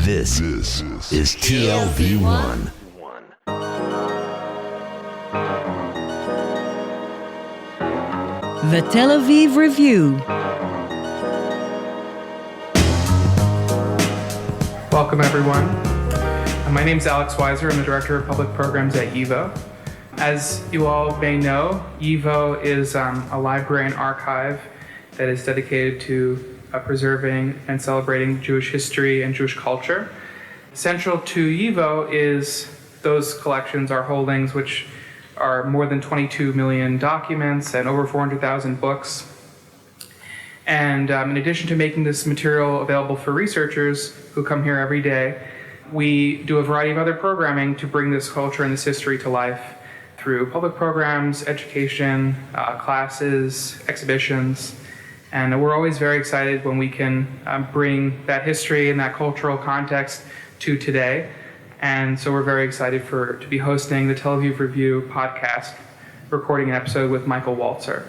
This is TLV1. The Tel Aviv Review. Welcome, everyone. My name is Alex Walzer. I'm the Director of Public Programs at YIVO. As you all may know, YIVO is a library and archive that is dedicated to preserving and celebrating Jewish history and Jewish culture. Central to YIVO is those collections, our holdings, which are more than 22 million documents and over 400,000 books. And in addition to making this material available for researchers who come here every day, we do a variety of other programming to bring this culture and this history to life through public programs, education, classes, exhibitions. And we're always very excited when we can bring that history and that cultural context to today. And so we're very excited to be hosting the Tel Aviv Review podcast, recording an episode with Michael Walzer.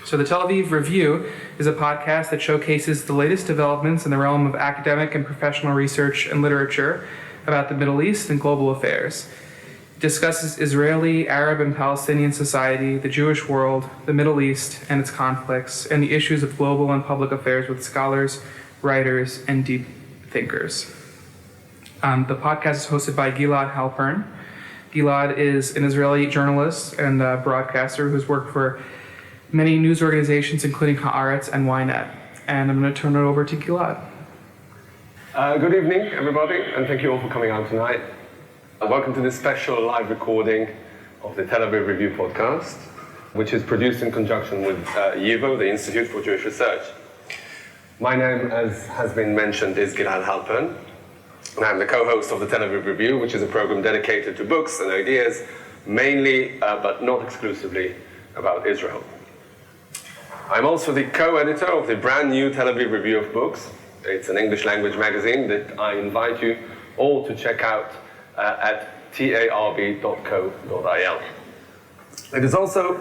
So the Tel Aviv Review is a podcast that showcases the latest developments in the realm of academic and professional research and literature about the Middle East and global affairs. Discusses Israeli, Arab, and Palestinian society, the Jewish world, the Middle East and its conflicts, and the issues of global and public affairs with scholars, writers, and deep thinkers. The podcast is hosted by Gilad Halpern. Gilad is an Israeli journalist and broadcaster who's worked for many news organizations, including Haaretz and Ynet. And I'm going to turn it over to Gilad. Good evening, everybody, and thank you all for coming out tonight. Welcome to this special live recording of the Tel Aviv Review podcast, which is produced in conjunction with YIVO, the Institute for Jewish Research. My name, as has been mentioned, is Gilad Halpern, and I'm the co-host of the Tel Aviv Review, which is a program dedicated to books and ideas, mainly, but not exclusively, about Israel. I'm also the co-editor of the brand new Tel Aviv Review of Books. It's an English language magazine that I invite you all to check out at tarb.co.il. It is also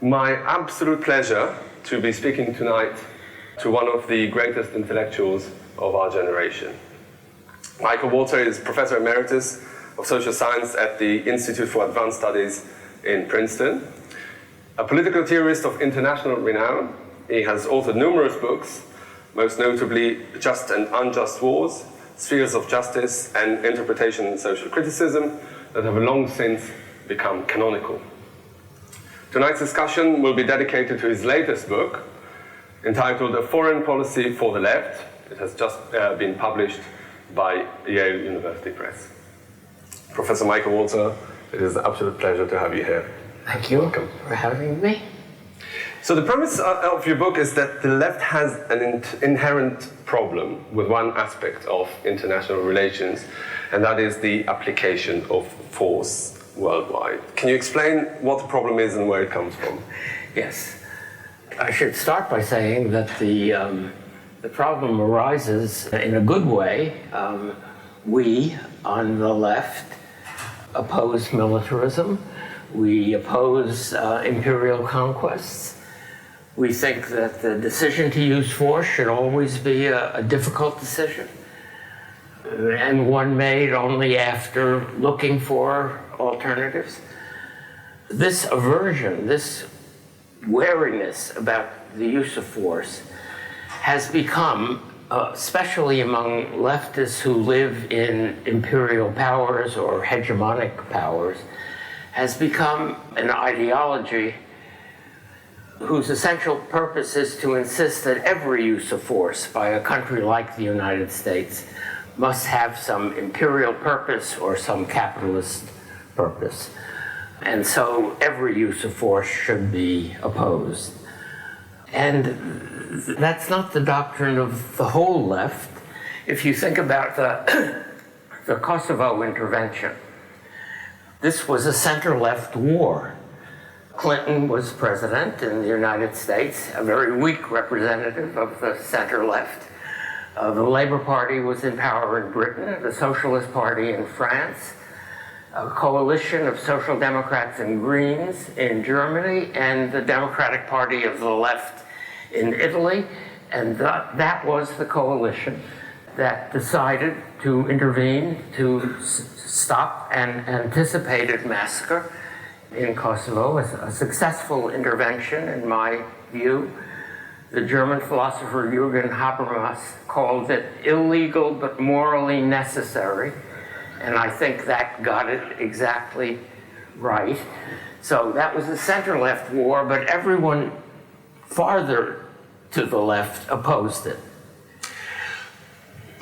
my absolute pleasure to be speaking tonight to one of the greatest intellectuals of our generation. Michael Walzer is Professor Emeritus of Social Science at the Institute for Advanced Studies in Princeton. A political theorist of international renown, he has authored numerous books, most notably Just and Unjust Wars, Spheres of Justice, and Interpretation and Social Criticism, that have long since become canonical. Tonight's discussion will be dedicated to his latest book, entitled A Foreign Policy for the Left. It has just been published by Yale University Press. Professor Michael Walzer, it is an absolute pleasure to have you here. Thank you. Welcome. For having me. So the premise of your book is that the left has an inherent problem with one aspect of international relations, and that is the application of force worldwide. Can you explain what the problem is and where it comes from? Yes. I should start by saying that the problem arises in a good way. We, on the left, oppose militarism. We oppose imperial conquests. We think that the decision to use force should always be a difficult decision, and one made only after looking for alternatives. This aversion, this wariness about the use of force has become, especially among leftists who live in imperial powers or hegemonic powers, has become an ideology whose essential purpose is to insist that every use of force by a country like the United States must have some imperial purpose or some capitalist purpose. And so every use of force should be opposed. And that's not the doctrine of the whole left. If you think about the Kosovo intervention, this was a center-left war. Clinton was president in the United States, a very weak representative of the center-left. The Labour Party was in power in Britain, the Socialist Party in France, a coalition of Social Democrats and Greens in Germany, and the Democratic Party of the left in Italy, and that was the coalition that decided to intervene to stop an anticipated massacre in Kosovo, a successful intervention in my view. The German philosopher Jürgen Habermas called it illegal but morally necessary, and I think that got it exactly right. So that was a center-left war, but everyone farther to the left opposed it.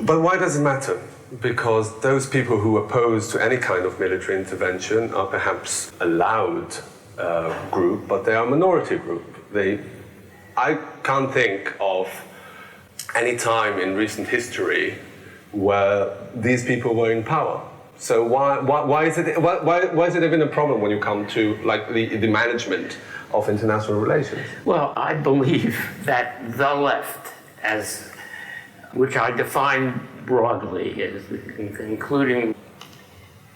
But why does it matter? Because those people who oppose to any kind of military intervention are perhaps a loud group, but they are a minority group. I can't think of any time in recent history where these people were in power. So why is it even a problem when you come to like the management of international relations? Well, I believe that the left, which I define broadly, as including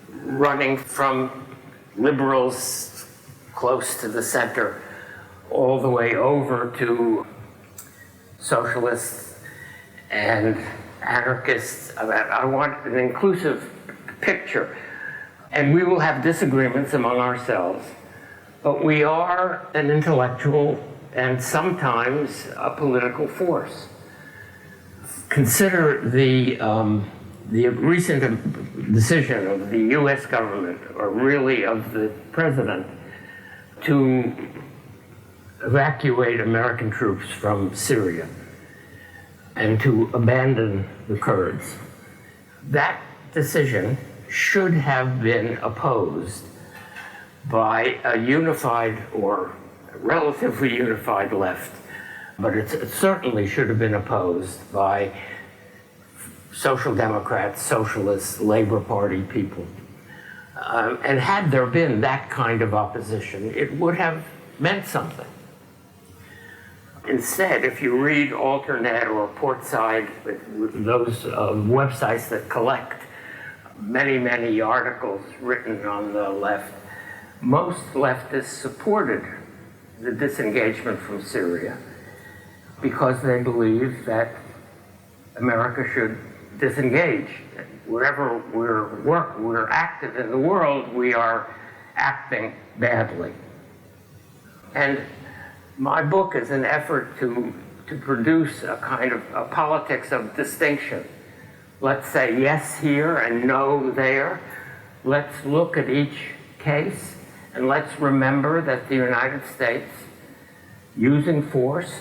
running from liberals close to the center all the way over to socialists and anarchists. I want an inclusive picture. And we will have disagreements among ourselves, but we are an intellectual and sometimes a political force. Consider the recent decision of the US government, or really of the president, to evacuate American troops from Syria and to abandon the Kurds. That decision should have been opposed by a unified or relatively unified left, but it certainly should have been opposed by social democrats, socialists, Labor Party people. And had there been that kind of opposition, it would have meant something. Instead, if you read Alternet or Portside, those websites that collect many, many articles written on the left, most leftists supported the disengagement from Syria because they believe that America should disengage. Wherever we're active in the world, we are acting badly. And my book is an effort to produce a kind of a politics of distinction. Let's say yes here and no there. Let's look at each case and let's remember that the United States, using force,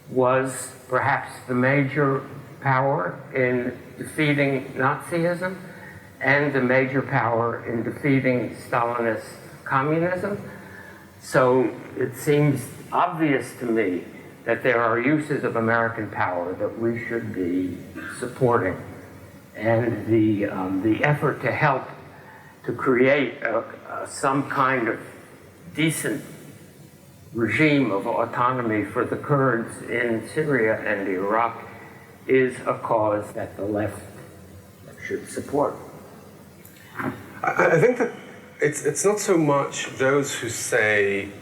was perhaps the major power in defeating Nazism and the major power in defeating Stalinist communism. So it seems obvious to me that there are uses of American power that we should be supporting. And the effort to help to create some kind of decent regime of autonomy for the Kurds in Syria and Iraq is a cause that the left should support. I think that it's not so much those who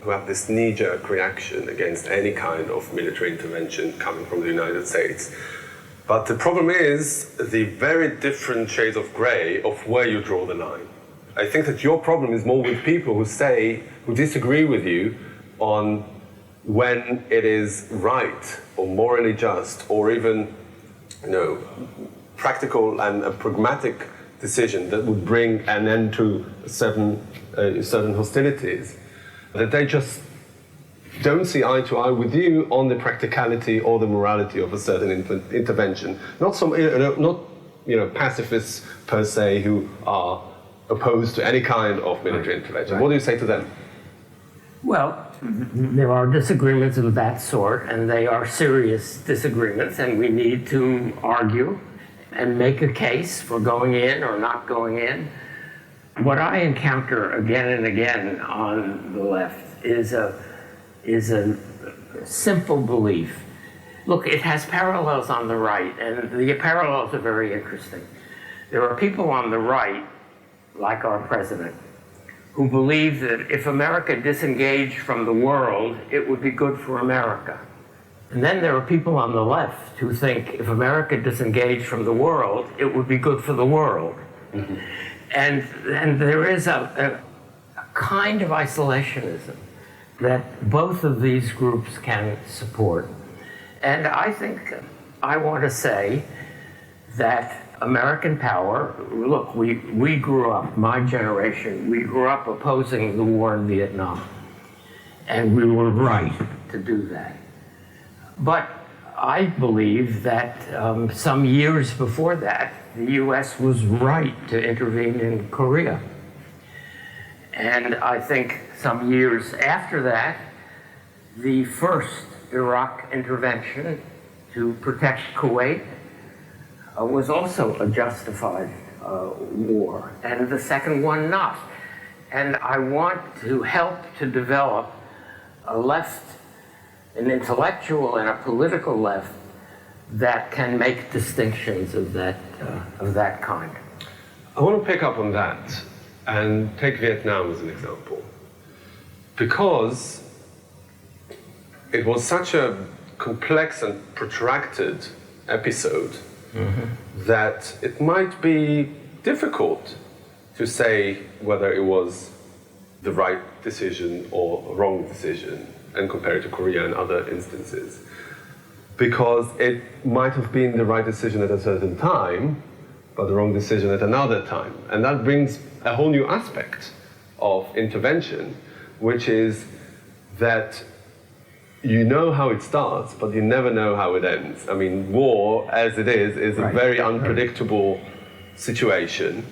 have this knee-jerk reaction against any kind of military intervention coming from the United States. But the problem is the very different shades of grey of where you draw the line. I think that your problem is more with people who disagree with you on when it is right or morally just or even, practical and a pragmatic decision that would bring an end to certain hostilities, that they just don't see eye to eye with you on the practicality or the morality of a certain intervention. Not pacifists per se who are opposed to any kind of military intervention. Right. What do you say to them? Well, there are disagreements of that sort, and they are serious disagreements, and we need to argue and make a case for going in or not going in. What I encounter again and again on the left is a simple belief. Look, it has parallels on the right, and the parallels are very interesting. There are people on the right, like our president, who believe that if America disengaged from the world, it would be good for America. And then there are people on the left who think if America disengaged from the world, it would be good for the world. Mm-hmm. And there is a kind of isolationism that both of these groups can support. And I think I want to say that American power, look, we grew up, my generation, we grew up opposing the war in Vietnam. And we were right to do that. But I believe that some years before that, the US was right to intervene in Korea. And I think some years after that, the first Iraq intervention to protect Kuwait was also a justified war, and the second one not. And I want to help to develop a left, an intellectual and a political left that can make distinctions of that kind. I want to pick up on that and take Vietnam as an example, because it was such a complex and protracted episode that it might be difficult to say whether it was the right decision or wrong decision and compare it to Korea and other instances, because it might have been the right decision at a certain time but the wrong decision at another time. And that brings a whole new aspect of intervention, which is that you know how it starts, but you never know how it ends. I mean, war, as it is a very unpredictable situation.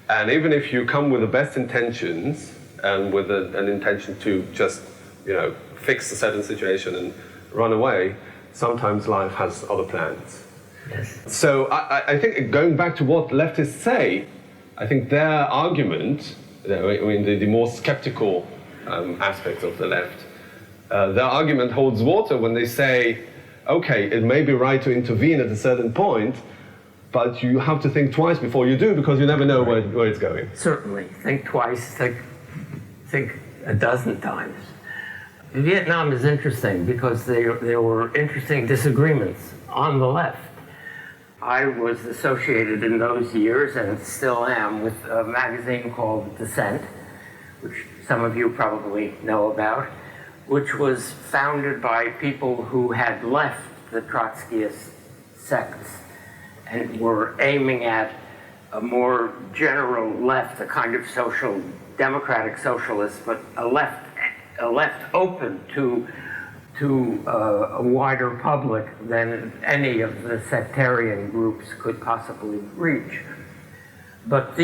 And even if you come with the best intentions and with an intention to just, fix a certain situation and run away, sometimes life has other plans. Yes. So I think going back to what leftists say, I think their argument, the more skeptical aspects of the left, their argument holds water when they say, okay, it may be right to intervene at a certain point, but you have to think twice before you do, because you never know where it's going. Certainly. Think twice, think a dozen times. Vietnam is interesting because there were interesting disagreements on the left. I was associated in those years, and still am, with a magazine called Dissent, which some of you probably know about, which was founded by people who had left the Trotskyist sects and were aiming at a more general left, a kind of democratic socialist, but a left open to a wider public than any of the sectarian groups could possibly reach. But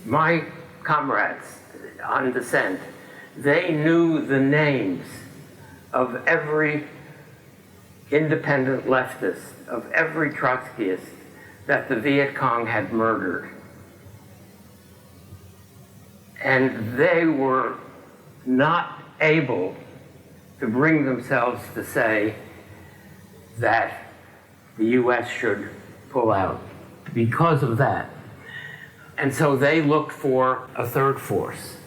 my comrades on Dissent, they knew the names of every independent leftist, of every Trotskyist that the Viet Cong had murdered. And they were not able to bring themselves to say that the US should pull out because of that. And so they looked for a third force.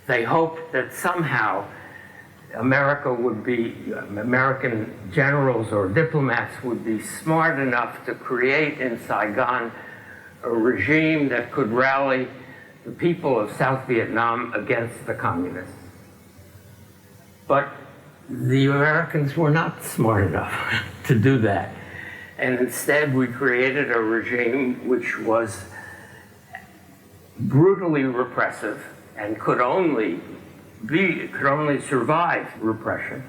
They hoped that somehow American generals or diplomats would be smart enough to create in Saigon a regime that could rally the people of South Vietnam against the communists. But the Americans were not smart enough to do that. And instead, we created a regime which was brutally repressive and could only survive repression,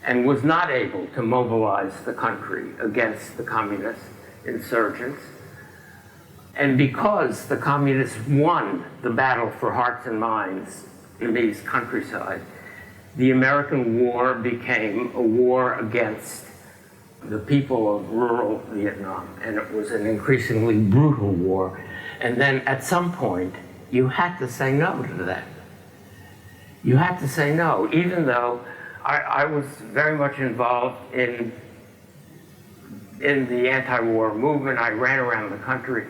and was not able to mobilize the country against the communist insurgents. And because the communists won the battle for hearts and minds in these countryside, the American war became a war against the people of rural Vietnam, and it was an increasingly brutal war. And then at some point, you had to say no to that. You had to say no, even though I was very much involved in the anti-war movement. I ran around the country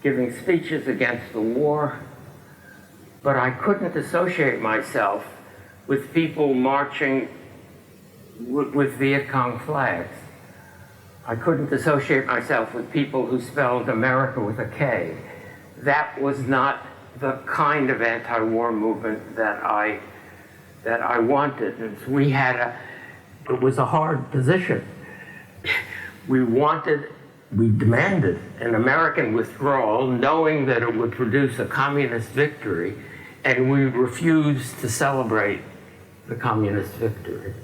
giving speeches against the war, but I couldn't associate myself with people marching with Viet Cong flags. I couldn't associate myself with people who spelled America with a K. That was not the kind of anti-war movement that I wanted. And it was a hard position. We demanded an American withdrawal, knowing that it would produce a communist victory, and we refused to celebrate the communist victory.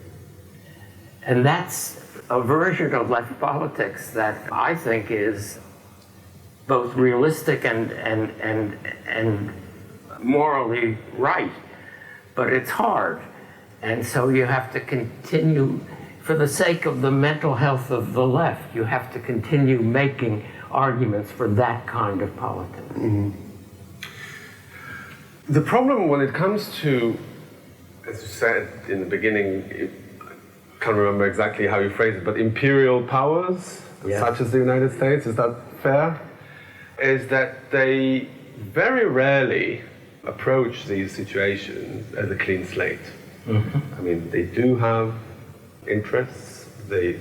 And that's a version of left politics that I think is both realistic and morally right, but it's hard. And so you have to continue, for the sake of the mental health of the left, you have to continue making arguments for that kind of politics. Mm-hmm. The problem when it comes to, as you said in the beginning, I can't remember exactly how you phrased it, but imperial powers, such as the United States, is that fair? Is that they very rarely approach these situations as a clean slate. Mm-hmm. I mean, they do have interests.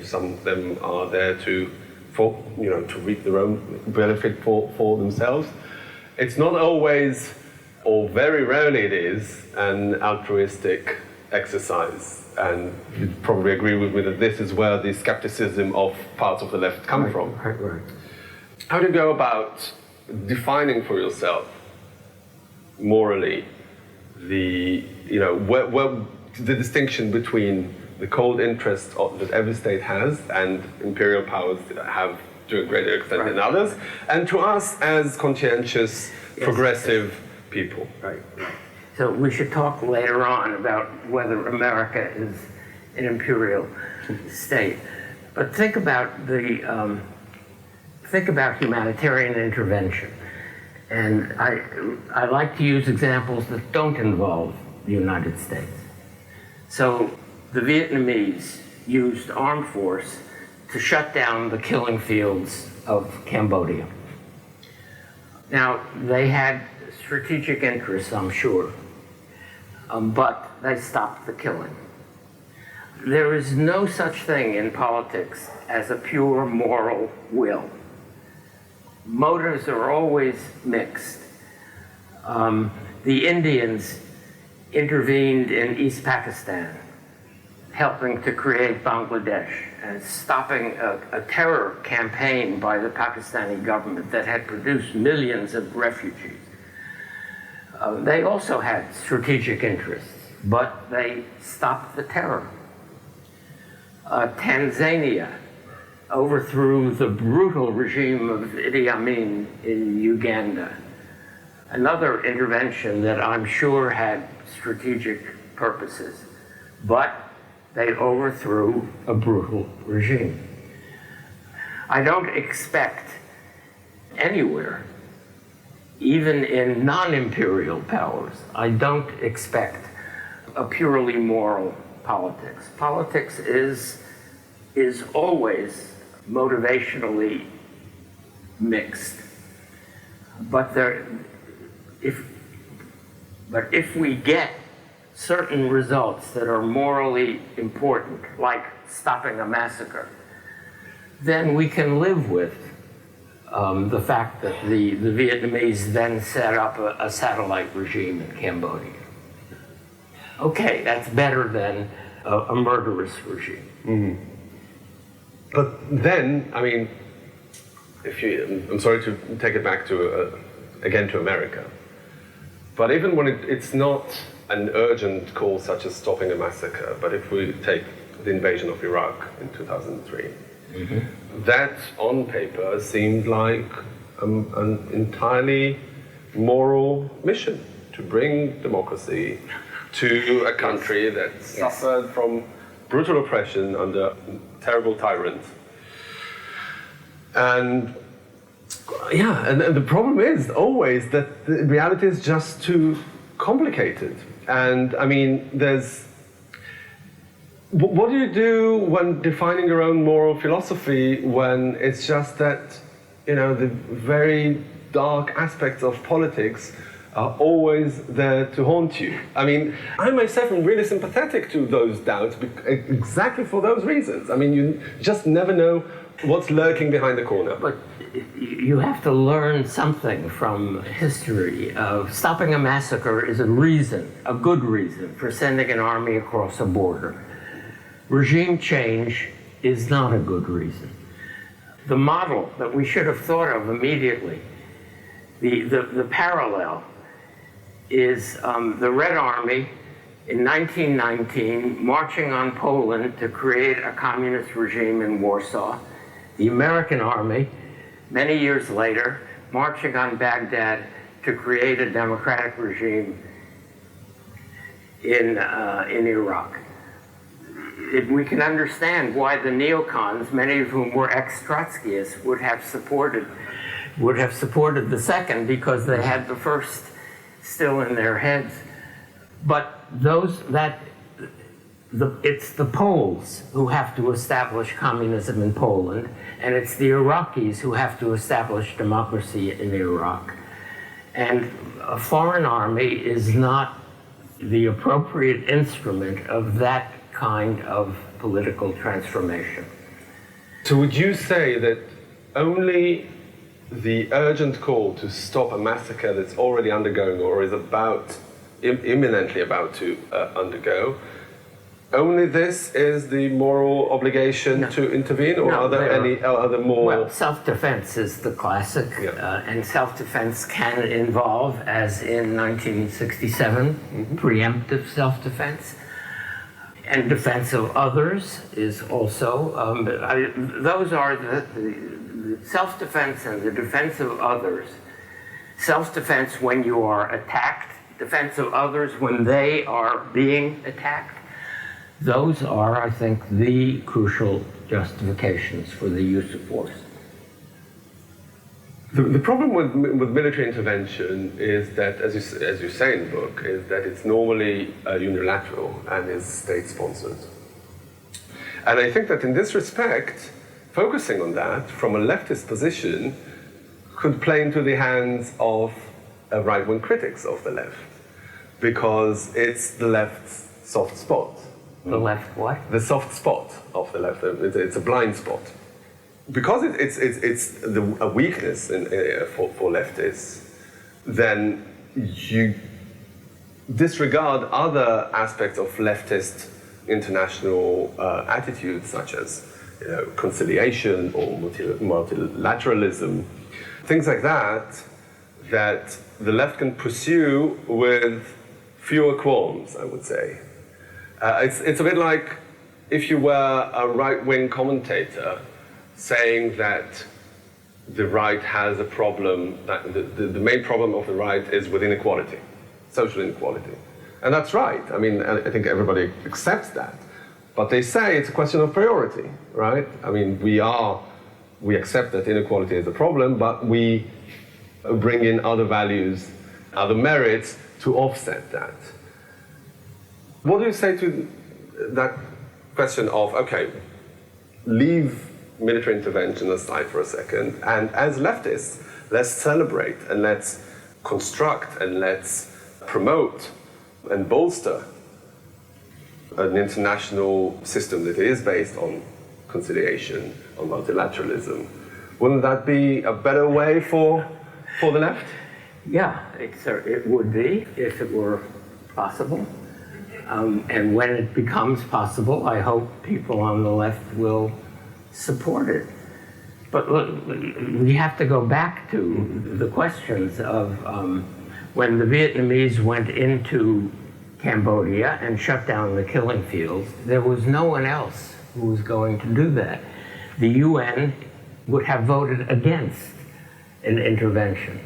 Some of them are there to reap their own benefit for themselves. It's not always, or very rarely it is, an altruistic exercise. And you'd probably agree with me that this is where the skepticism of parts of the left come from. Right. How do you go about defining for yourself morally the distinction between the cold interest that every state has and imperial powers that have to a greater extent than others, and to us as conscientious, progressive people? Right. So we should talk later on about whether America is an imperial state. But think about humanitarian intervention. And I like to use examples that don't involve the United States. So the Vietnamese used armed force to shut down the killing fields of Cambodia. Now, they had strategic interests, I'm sure, but they stopped the killing. There is no such thing in politics as a pure moral will. Motives are always mixed. The Indians intervened in East Pakistan, helping to create Bangladesh and stopping a terror campaign by the Pakistani government that had produced millions of refugees. They also had strategic interests, but they stopped the terror. Tanzania overthrew the brutal regime of Idi Amin in Uganda. Another intervention that I'm sure had strategic purposes, but they overthrew a brutal regime. I don't expect anywhere, even in non-imperial powers, I don't expect a purely moral politics. Politics is always motivationally mixed. But if we get certain results that are morally important, like stopping a massacre, then we can live with the fact that the Vietnamese then set up a satellite regime in Cambodia. Okay, that's better than a murderous regime. Mm-hmm. But then, I mean, I'm sorry to take it back again to America, but even when it's not an urgent call such as stopping a massacre, but if we take the invasion of Iraq in 2003, mm-hmm. that on paper seemed like an entirely moral mission to bring democracy to a country that suffered from brutal oppression under terrible tyrants. And and the problem is always that the reality is just too complicated. And I mean, what do you do when defining your own moral philosophy when it's just that, the very dark aspects of politics are always there to haunt you. I mean, I myself am really sympathetic to those doubts exactly for those reasons. I mean, you just never know what's lurking behind the corner. But you have to learn something from history. Stopping a massacre is a reason, a good reason, for sending an army across a border. Regime change is not a good reason. The model that we should have thought of immediately, the parallel, is the Red Army in 1919 marching on Poland to create a communist regime in Warsaw. The American Army, many years later, marching on Baghdad to create a democratic regime in Iraq. We can understand why the neocons, many of whom were ex-Trotskyists, would have supported the second, because they had the first still in their heads. But it's the Poles who have to establish communism in Poland, and it's the Iraqis who have to establish democracy in Iraq. And a foreign army is not the appropriate instrument of that kind of political transformation. So would you say that only the urgent call to stop a massacre that's already undergoing or is imminently about to undergo, only this is the moral obligation to intervene, or are there any other more? Well, self-defense is the classic, and self-defense can involve, as in 1967, preemptive self-defense. And defense of others is also, those are the self-defense and the defense of others. Self-defense when you are attacked, defense of others when they are being attacked. Those are, I think, the crucial justifications for the use of force. The problem with military intervention is that, as you say in the book, is that it's normally unilateral and is state-sponsored. And I think that in this respect, focusing on that from a leftist position could play into the hands of right-wing critics of the left, because it's the left's soft spot. The left what? The soft spot of the left. It's a blind spot. Because it's a weakness for leftists, then you disregard other aspects of leftist international attitudes, such as conciliation or multilateralism, things like that, that the left can pursue with fewer qualms, I would say. It's a bit like if you were a right-wing commentator saying that the right has a problem, that the main problem of the right is with inequality, social inequality. And that's right. I mean, I think everybody accepts that. But they say it's a question of priority, right? I mean, we accept that inequality is a problem, but we bring in other values, other merits to offset that. What do you say to that question of, okay, leave military intervention aside for a second, and as leftists, let's celebrate and let's construct and let's promote and bolster an international system that is based on conciliation, on multilateralism. Wouldn't that be a better way for the left? Yeah, it would be if it were possible. And when it becomes possible, I hope people on the left will support it. But look, we have to go back to the questions of when the Vietnamese went into Cambodia and shut down the killing fields, there was no one else who was going to do that. The UN would have voted against an intervention,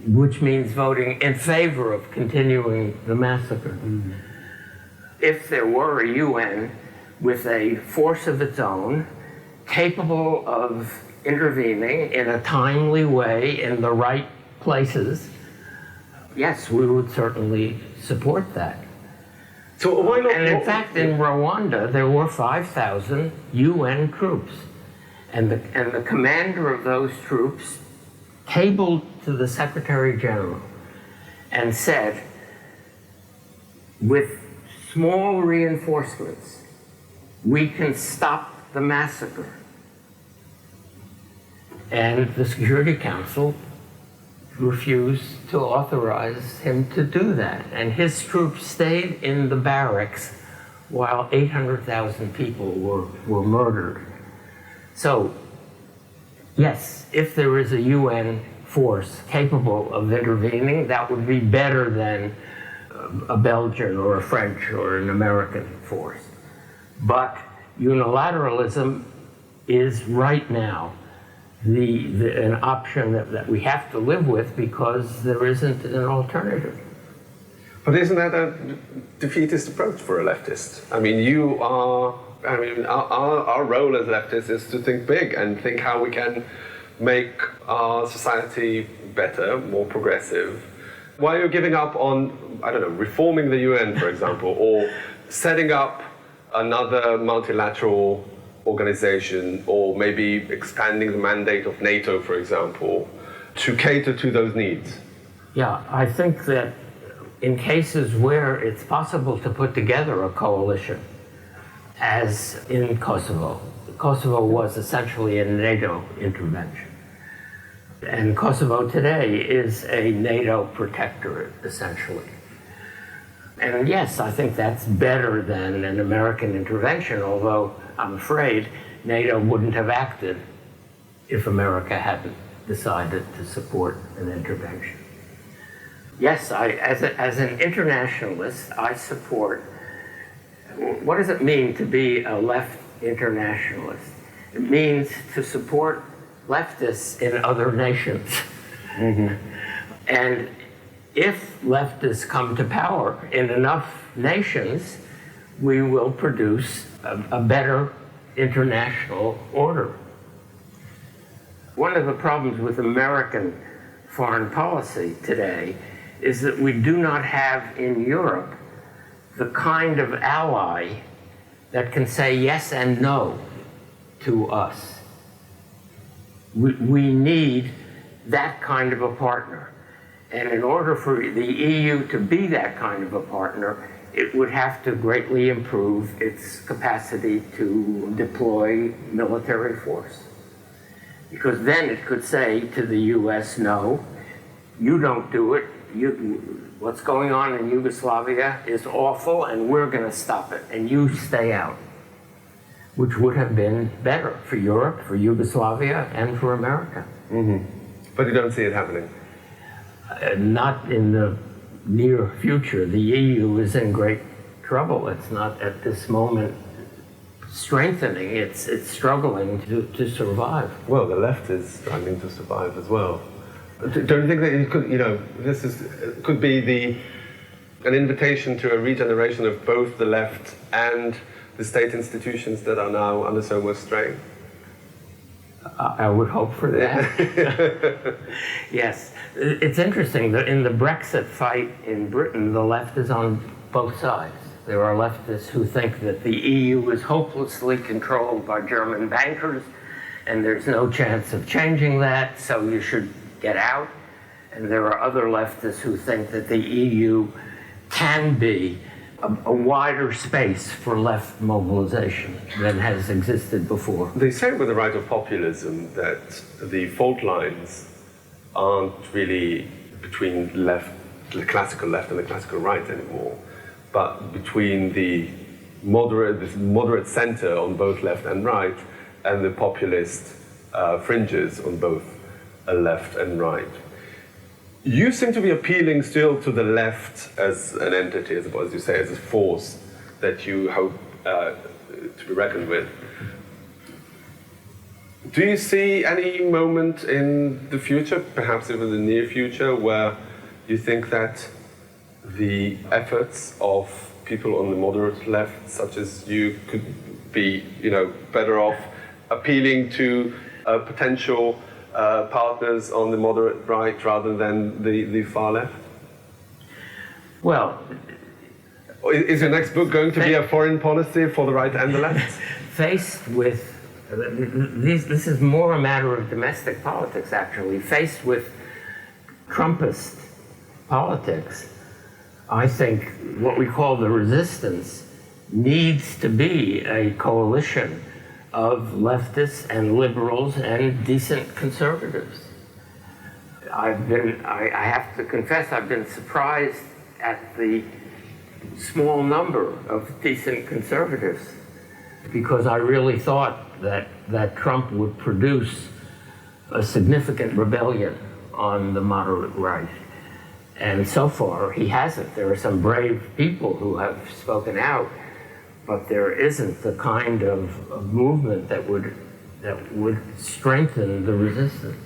which means voting in favor of continuing the massacre. Mm-hmm. If there were a UN with a force of its own, capable of intervening in a timely way in the right places, yes, we would certainly support that. So why not? And in fact, in Rwanda, there were 5,000 UN troops. And the commander of those troops cabled to the Secretary General and said, with small reinforcements, we can stop the massacre. And the Security Council refused to authorize him to do that. And his troops stayed in the barracks while 800,000 people were murdered. So, yes, if there is a UN force capable of intervening, that would be better than a Belgian or a French or an American force. But unilateralism is right now an option that we have to live with because there isn't an alternative. But isn't that a defeatist approach for a leftist? I mean, our role as leftists is to think big and think how we can make our society better, more progressive. Why are you giving up on, I don't know, reforming the UN, for example, or setting up another multilateral organization, or maybe expanding the mandate of NATO, for example, to cater to those needs? Yeah, I think that in cases where it's possible to put together a coalition, as in Kosovo. Kosovo was essentially a NATO intervention. And Kosovo today is a NATO protectorate, essentially. And yes, I think that's better than an American intervention, although I'm afraid NATO wouldn't have acted if America hadn't decided to support an intervention. Yes, as an internationalist, I support. What does it mean to be a left internationalist? It means to support leftists in other nations. Mm-hmm. And if leftists come to power in enough nations, we will produce a better international order. One of the problems with American foreign policy today is that we do not have in Europe the kind of ally that can say yes and no to us. We need that kind of a partner. And in order for the EU to be that kind of a partner, it would have to greatly improve its capacity to deploy military force. Because then it could say to the US, no, you don't do it. What's going on in Yugoslavia is awful, and we're going to stop it, and you stay out. Which would have been better for Europe, for Yugoslavia, and for America. Mm-hmm. But you don't see it happening? Not in the near future. The EU is in great trouble. It's not at this moment strengthening. It's struggling to survive. Well, the left is struggling to survive as well. Don't you think that it could, could be an invitation to a regeneration of both the left and the state institutions that are now under so much strain? I would hope for that. Yes. It's interesting that in the Brexit fight in Britain, the left is on both sides. There are leftists who think that the EU is hopelessly controlled by German bankers, and there's no chance of changing that, so you should get out. And there are other leftists who think that the EU can be a wider space for left mobilization than has existed before. They say with the right of populism that the fault lines aren't really between the classical left and the classical right anymore, but between the moderate center on both left and right and the populist fringes on both left and right. You seem to be appealing still to the left as an entity, as you say, as a force that you hope to be reckoned with. Do you see any moment in the future, perhaps even the near future, where you think that the efforts of people on the moderate left, such as you, could be, better off appealing to potential partners on the moderate right rather than the far left? Well, is your next book going to be a foreign policy for the right and the left? Faced with this is more a matter of domestic politics, actually. Faced with Trumpist politics, I think what we call the resistance needs to be a coalition of leftists and liberals and decent conservatives. I have to confess, I've been surprised at the small number of decent conservatives, because I really thought that Trump would produce a significant rebellion on the moderate right. And so far, he hasn't. There are some brave people who have spoken out, but there isn't the kind of movement that would strengthen the resistance.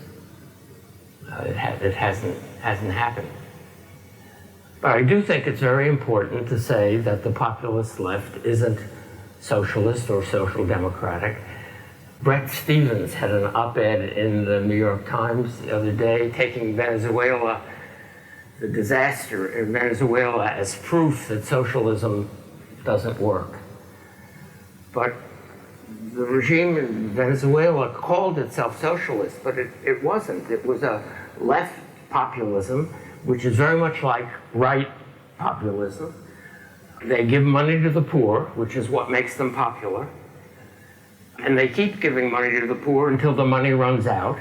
It hasn't happened. But I do think it's very important to say that the populist left isn't socialist or social democratic. Bret Stephens had an op-ed in the New York Times the other day taking Venezuela, the disaster in Venezuela, as proof that socialism doesn't work. But the regime in Venezuela called itself socialist, but it wasn't. It was a left populism, which is very much like right populism. They give money to the poor, which is what makes them popular. And they keep giving money to the poor until the money runs out.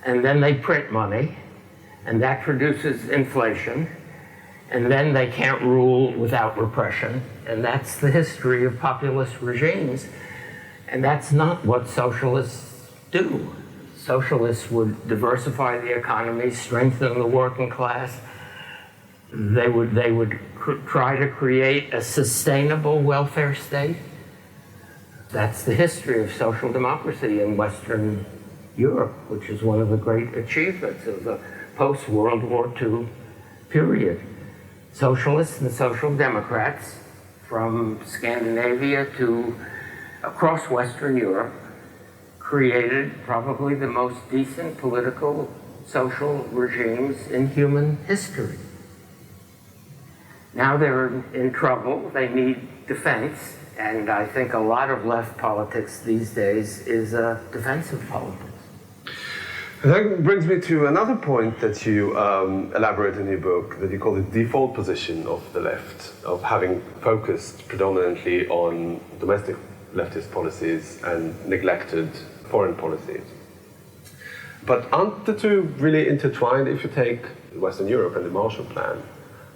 And then they print money, and that produces inflation. And then they can't rule without repression. And that's the history of populist regimes. And that's not what socialists do. Socialists would diversify the economy, strengthen the working class. They would try to create a sustainable welfare state. That's the history of social democracy in Western Europe, which is one of the great achievements of the post-World War II period. Socialists and social democrats from Scandinavia to across Western Europe created probably the most decent political, social regimes in human history. Now they're in trouble, they need defense, and I think a lot of left politics these days is a defensive politics. That brings me to another point that you elaborate in your book, that you call the default position of the left, of having focused predominantly on domestic leftist policies and neglected foreign policies. But aren't the two really intertwined? If you take Western Europe and the Marshall Plan,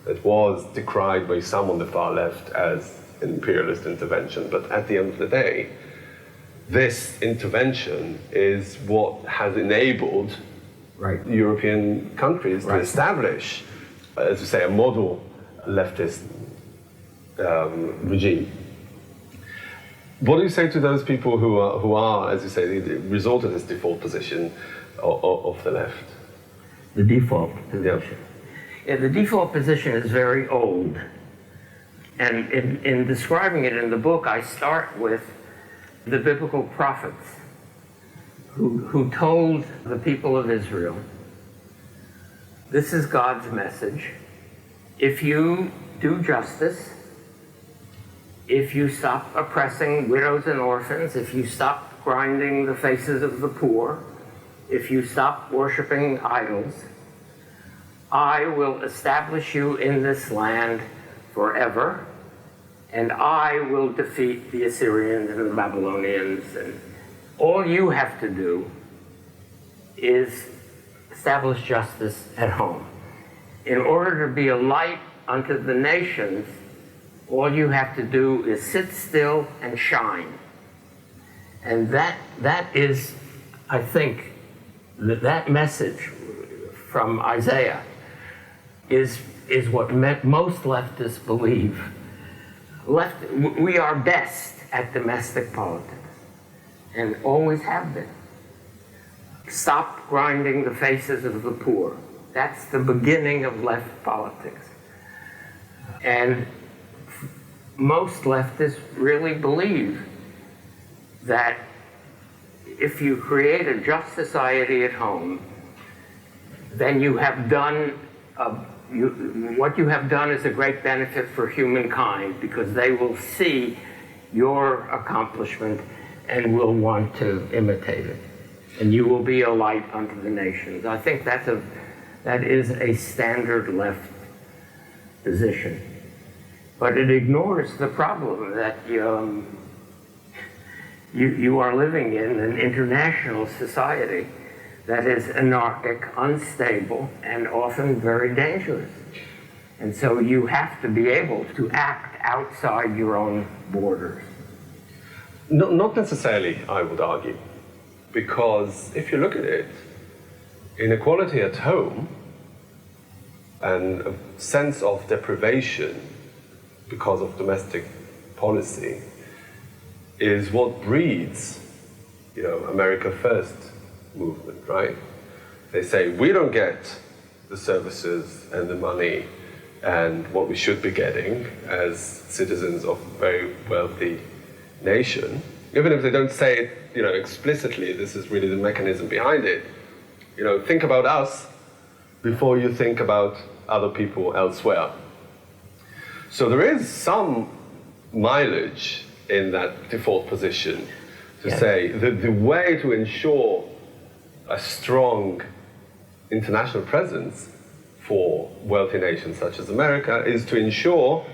that was decried by some on the far left as imperialist intervention, but at the end of the day, this intervention is what has enabled European countries to establish, as you say, a model leftist regime. What do you say to those people who are, as you say, resort to this default position of the left? The default position. Yeah, the default position is very old. And in describing it in the book, I start with the biblical prophets who told the people of Israel, this is God's message. If you do justice, if you stop oppressing widows and orphans, if you stop grinding the faces of the poor, if you stop worshiping idols, I will establish you in this land forever, and I will defeat the Assyrians and the Babylonians. And all you have to do is establish justice at home. In order to be a light unto the nations, all you have to do is sit still and shine. And that is, I think, that message from Isaiah is what most leftists believe. We are best at domestic politics, and always have been. Stop grinding the faces of the poor. That's the beginning of left politics. And most leftists really believe that if you create a just society at home, then you have done what you have done is a great benefit for humankind, because they will see your accomplishment and will want to imitate it. And you will be a light unto the nations. I think that's a That is a standard left position. But it ignores the problem that you are living in an international society that is anarchic, unstable, and often very dangerous. And so you have to be able to act outside your own borders. No, not necessarily, I would argue, because if you look at it, inequality at home and a sense of deprivation because of domestic policy is what breeds, America First movement, right? They say, we don't get the services and the money and what we should be getting as citizens of a very wealthy nation. Even if they don't say it, explicitly, this is really the mechanism behind it. Think about us before you think about other people elsewhere. So there is some mileage in that default position to say that the way to ensure a strong international presence for wealthy nations such as America is to ensure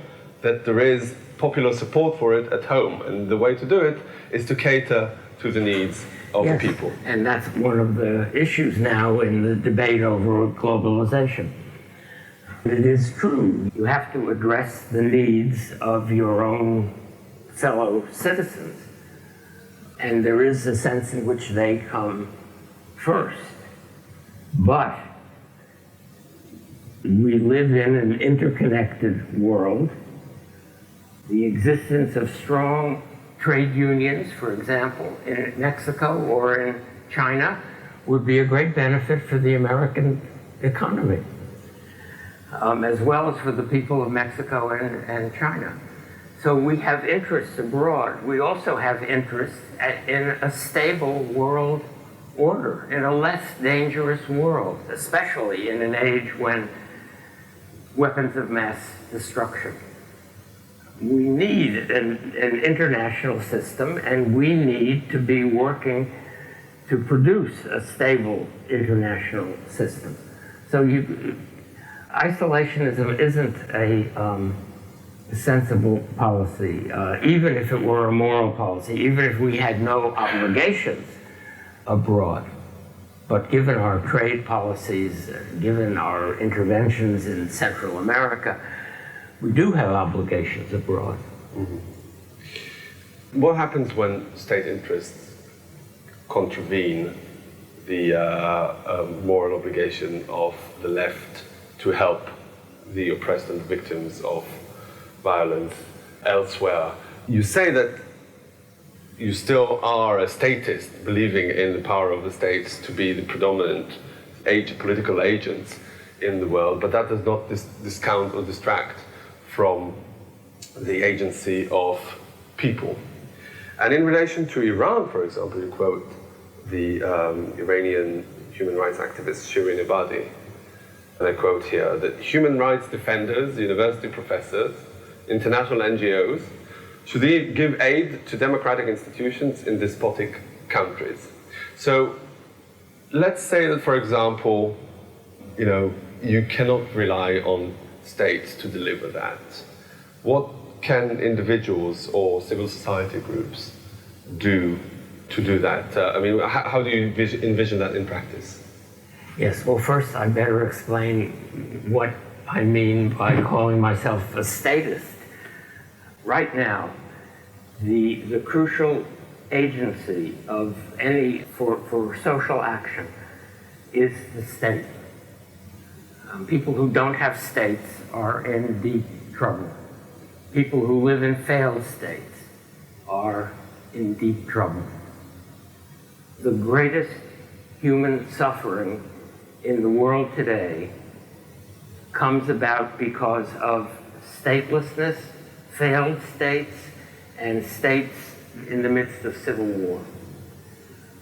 that there is popular support for it at home. And the way to do it is to cater to the needs of the people. And that's one of the issues now in the debate over globalization. It is true. You have to address the needs of your own fellow citizens. And there is a sense in which they come first. But we live in an interconnected world. The existence of strong trade unions, for example, in Mexico or in China, would be a great benefit for the American economy, as well as for the people of Mexico and China. So we have interests abroad. We also have interests in a stable world order, in a less dangerous world, especially in an age when weapons of mass destruction. We need an international system, and we need to be working to produce a stable international system. So isolationism isn't a sensible policy, even if it were a moral policy, even if we had no obligations abroad. But given our trade policies, given our interventions in Central America, we do have obligations abroad. Mm-hmm. What happens when state interests contravene the moral obligation of the left to help the oppressed and victims of violence elsewhere? You say that you still are a statist, believing in the power of the states to be the predominant political agents in the world, but that does not discount or distract from the agency of people. And in relation to Iran, for example, you quote the Iranian human rights activist Shirin Ebadi, and I quote here, that human rights defenders, university professors, international NGOs, should give aid to democratic institutions in despotic countries. So let's say that, for example, you cannot rely on states to deliver that. What can individuals or civil society groups do to do that? How do you envision that in practice? Yes, well, first I better explain what I mean by calling myself a statist. Right now, the crucial agency of for social action is the state. People who don't have states are in deep trouble. People who live in failed states are in deep trouble. The greatest human suffering in the world today comes about because of statelessness, failed states, and states in the midst of civil war.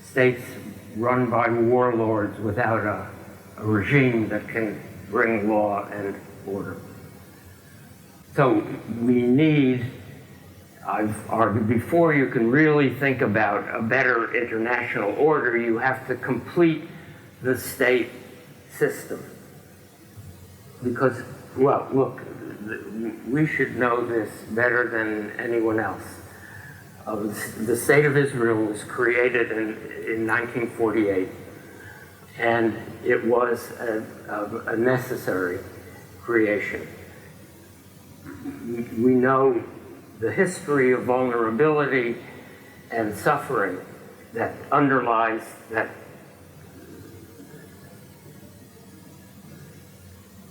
States run by warlords without a regime that can bring law and order. So we need, I've argued before, you can really think about a better international order, you have to complete the state system. because, well, look, we should know this better than anyone else. The State of Israel was created in 1948, and it was a necessary creation. We know the history of vulnerability and suffering that underlies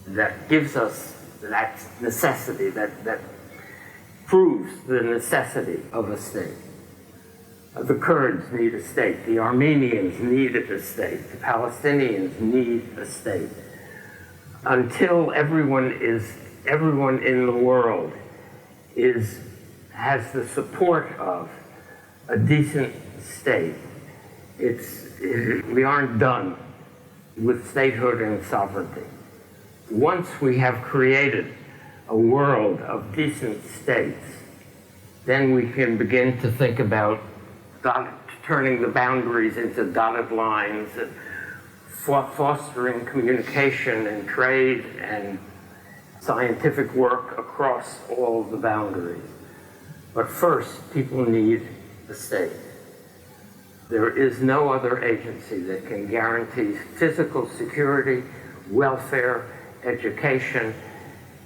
that gives us that necessity, that proves the necessity of a state. The Kurds need a state, the Armenians needed a state, the Palestinians need a state. Until everyone in the world has the support of a decent state, we aren't done with statehood and sovereignty. Once we have created a world of decent states, then we can begin to think about turning the boundaries into dotted lines and fostering communication and trade and scientific work across all of the boundaries. But first, people need a state. There is no other agency that can guarantee physical security, welfare, education,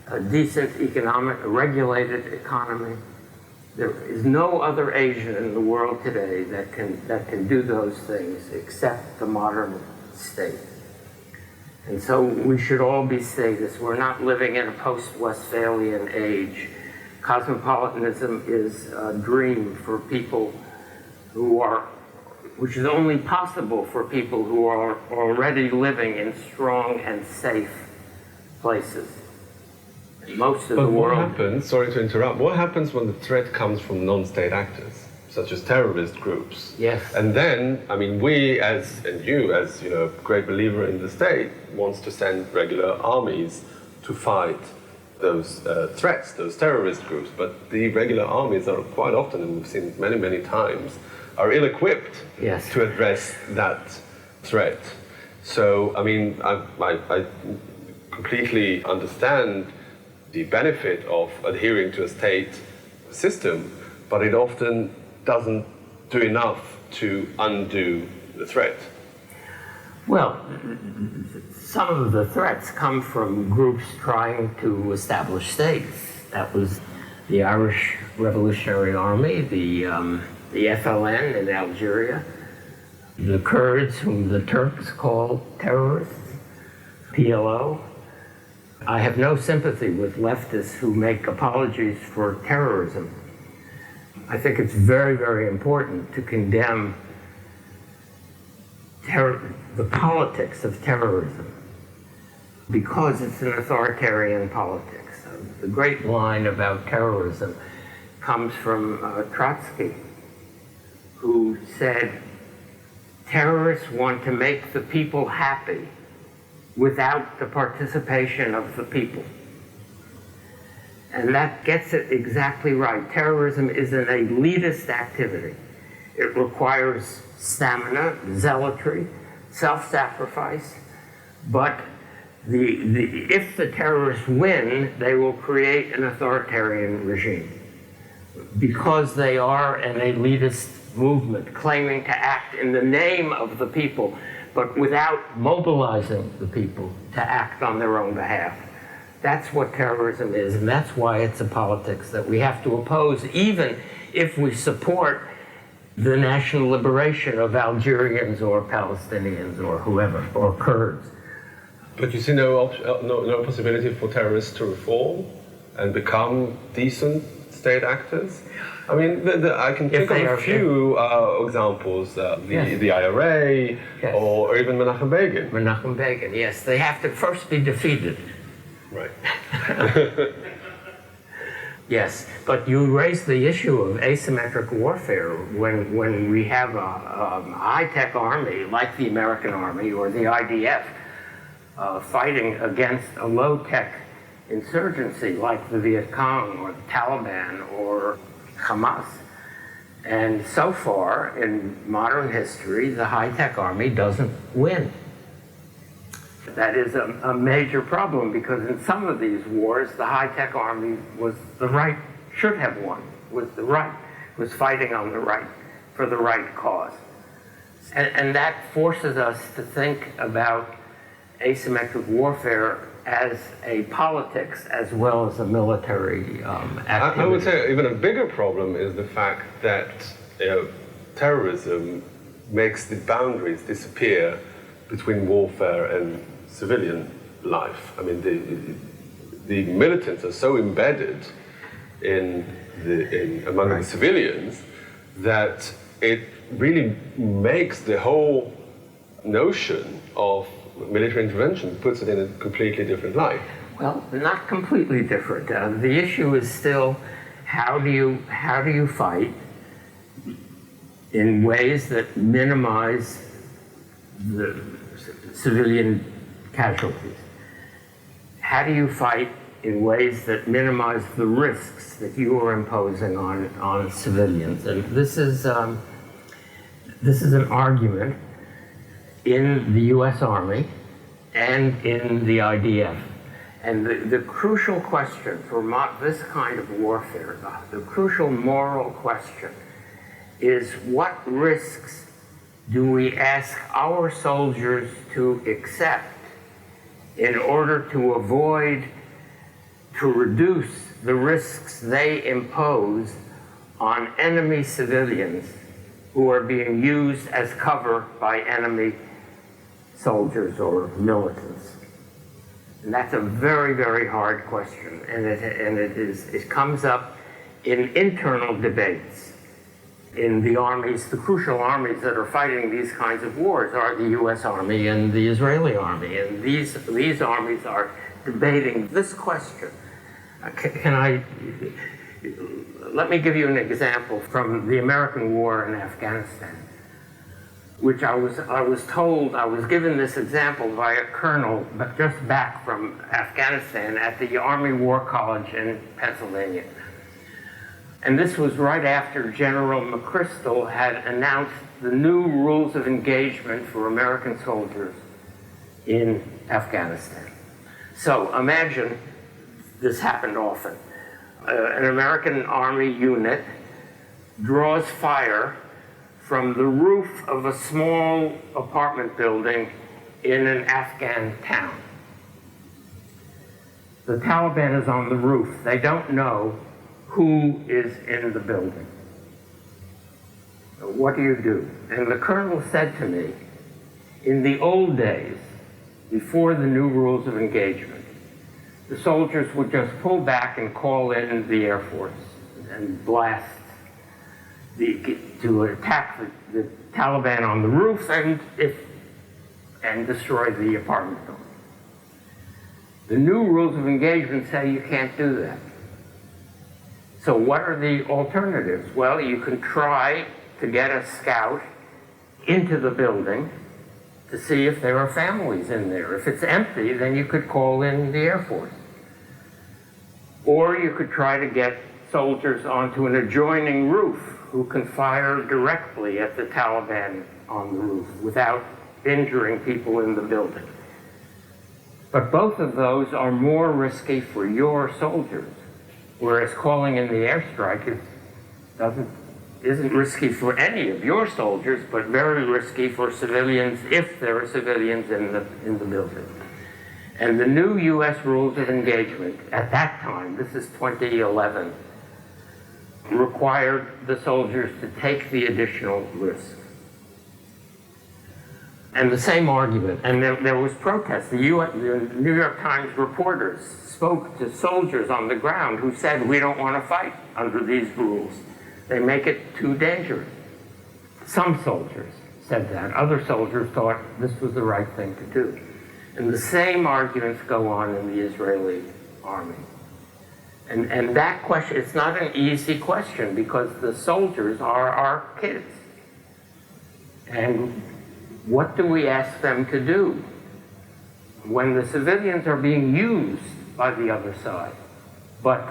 a decent a regulated economy. There is no other agent in the world today that can do those things except the modern state. And so we should all be statists. We're not living in a post-Westphalian age. Cosmopolitanism is a dream for people which is only possible for people who are already living in strong and safe places. Most of the world. What happens, sorry to interrupt, what happens when the threat comes from non-state actors, such as terrorist groups? Yes. And then, I mean, we and you as a great believer in the state, wants to send regular armies to fight those threats, those terrorist groups. But the regular armies are quite often, and we've seen it many, many times, are ill-equipped to address that threat. So, I mean, I completely understand the benefit of adhering to a state system, but it often doesn't do enough to undo the threat. Well, some of the threats come from groups trying to establish states. That was the Irish Revolutionary Army, the FLN in Algeria, the Kurds, whom the Turks call terrorists, PLO. I have no sympathy with leftists who make apologies for terrorism. I think it's very, very important to condemn the politics of terrorism because it's an authoritarian politics. The great line about terrorism comes from Trotsky, who said, terrorists want to make the people happy without the participation of the people. And that gets it exactly right. Terrorism is an elitist activity. It requires stamina, zealotry, self-sacrifice, but if the terrorists win, they will create an authoritarian regime because they are an elitist movement claiming to act in the name of the people, but without mobilizing the people to act on their own behalf. That's what terrorism is, and that's why it's a politics that we have to oppose, even if we support the national liberation of Algerians or Palestinians or whoever, or Kurds. But you see no possibility for terrorists to reform and become decent state actors? I mean, I can think of a few examples, the IRA, yes, or even Menachem Begin. Menachem Begin, yes. They have to first be defeated. Right. Yes, but you raise the issue of asymmetric warfare when we have a high-tech army like the American Army or the IDF fighting against a low-tech insurgency like the Viet Cong or the Taliban or Hamas. And so far in modern history, the high-tech army doesn't win. That is a major problem because in some of these wars, the high-tech army was the right, should have won, was the right, was fighting on the right, for the right cause. And that forces us to think about asymmetric warfare as a politics as well as a military activity. I would say even a bigger problem is the fact that terrorism makes the boundaries disappear between warfare and civilian life. I mean, the militants are so embedded among the civilians that it really makes the whole notion of military intervention, puts it in a completely different light. Well, not completely different. The issue is still how do you fight in ways that minimize the civilian casualties? How do you fight in ways that minimize the risks that you are imposing on civilians? And this is an argument in the U.S. Army and in the IDF. And the crucial question for this kind of warfare, the crucial moral question, is what risks do we ask our soldiers to accept in order to reduce the risks they impose on enemy civilians who are being used as cover by enemy soldiers or militants. And that's a very, very hard question, and it comes up in internal debates in the armies. The crucial armies that are fighting these kinds of wars are the U.S. Army and the Israeli Army, and these armies are debating this question. Let me give you an example from the American war in Afghanistan, which I was told, I was given this example by a colonel just back from Afghanistan at the Army War College in Pennsylvania. And this was right after General McChrystal had announced the new rules of engagement for American soldiers in Afghanistan. So imagine this happened often. An American Army unit draws fire from the roof of a small apartment building in an Afghan town. The Taliban is on the roof. They don't know who is in the building. What do you do? And the colonel said to me, in the old days, before the new rules of engagement, the soldiers would just pull back and call in the Air Force and blast to attack the Taliban on the roof and destroy the apartment building. The new rules of engagement say you can't do that. So what are the alternatives? Well, you can try to get a scout into the building to see if there are families in there. If it's empty, then you could call in the Air Force. Or you could try to get soldiers onto an adjoining roof who can fire directly at the Taliban on the roof without injuring people in the building. But both of those are more risky for your soldiers, whereas calling in the airstrike isn't risky for any of your soldiers, but very risky for civilians if there are civilians in the building. And the new U.S. rules of engagement at that time, this is 2011, required the soldiers to take the additional risk. And the same argument, and there was protest. The New York Times reporters spoke to soldiers on the ground who said, we don't want to fight under these rules. They make it too dangerous. Some soldiers said that. Other soldiers thought this was the right thing to do. And the same arguments go on in the Israeli army. And that question, it's not an easy question because the soldiers are our kids. And what do we ask them to do when the civilians are being used by the other side, but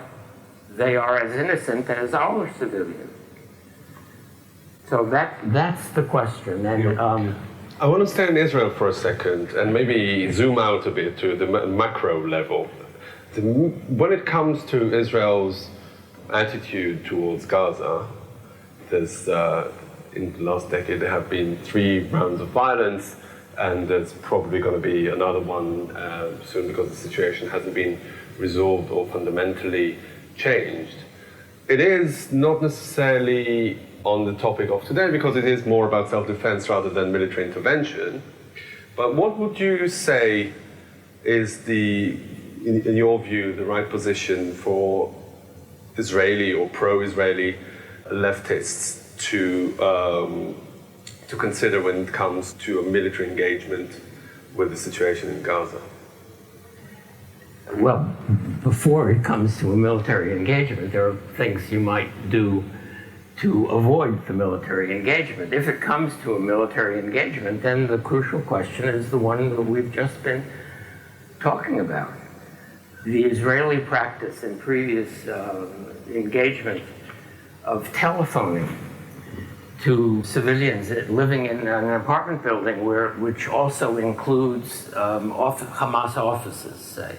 they are as innocent as our civilians? So that's the question. And I want to stay in Israel for a second and maybe zoom out a bit to the macro level. When it comes to Israel's attitude towards Gaza, there's, in the last decade there have been 3 rounds of violence, and there's probably going to be another one soon because the situation hasn't been resolved or fundamentally changed. It is not necessarily on the topic of today because it is more about self-defense rather than military intervention. But what would you say is in your view, the right position for Israeli or pro-Israeli leftists to consider when it comes to a military engagement with the situation in Gaza? Well, before it comes to a military engagement, there are things you might do to avoid the military engagement. If it comes to a military engagement, then the crucial question is the one that we've just been talking about. The Israeli practice in previous engagement of telephoning to civilians living in an apartment building which also includes Hamas offices, say.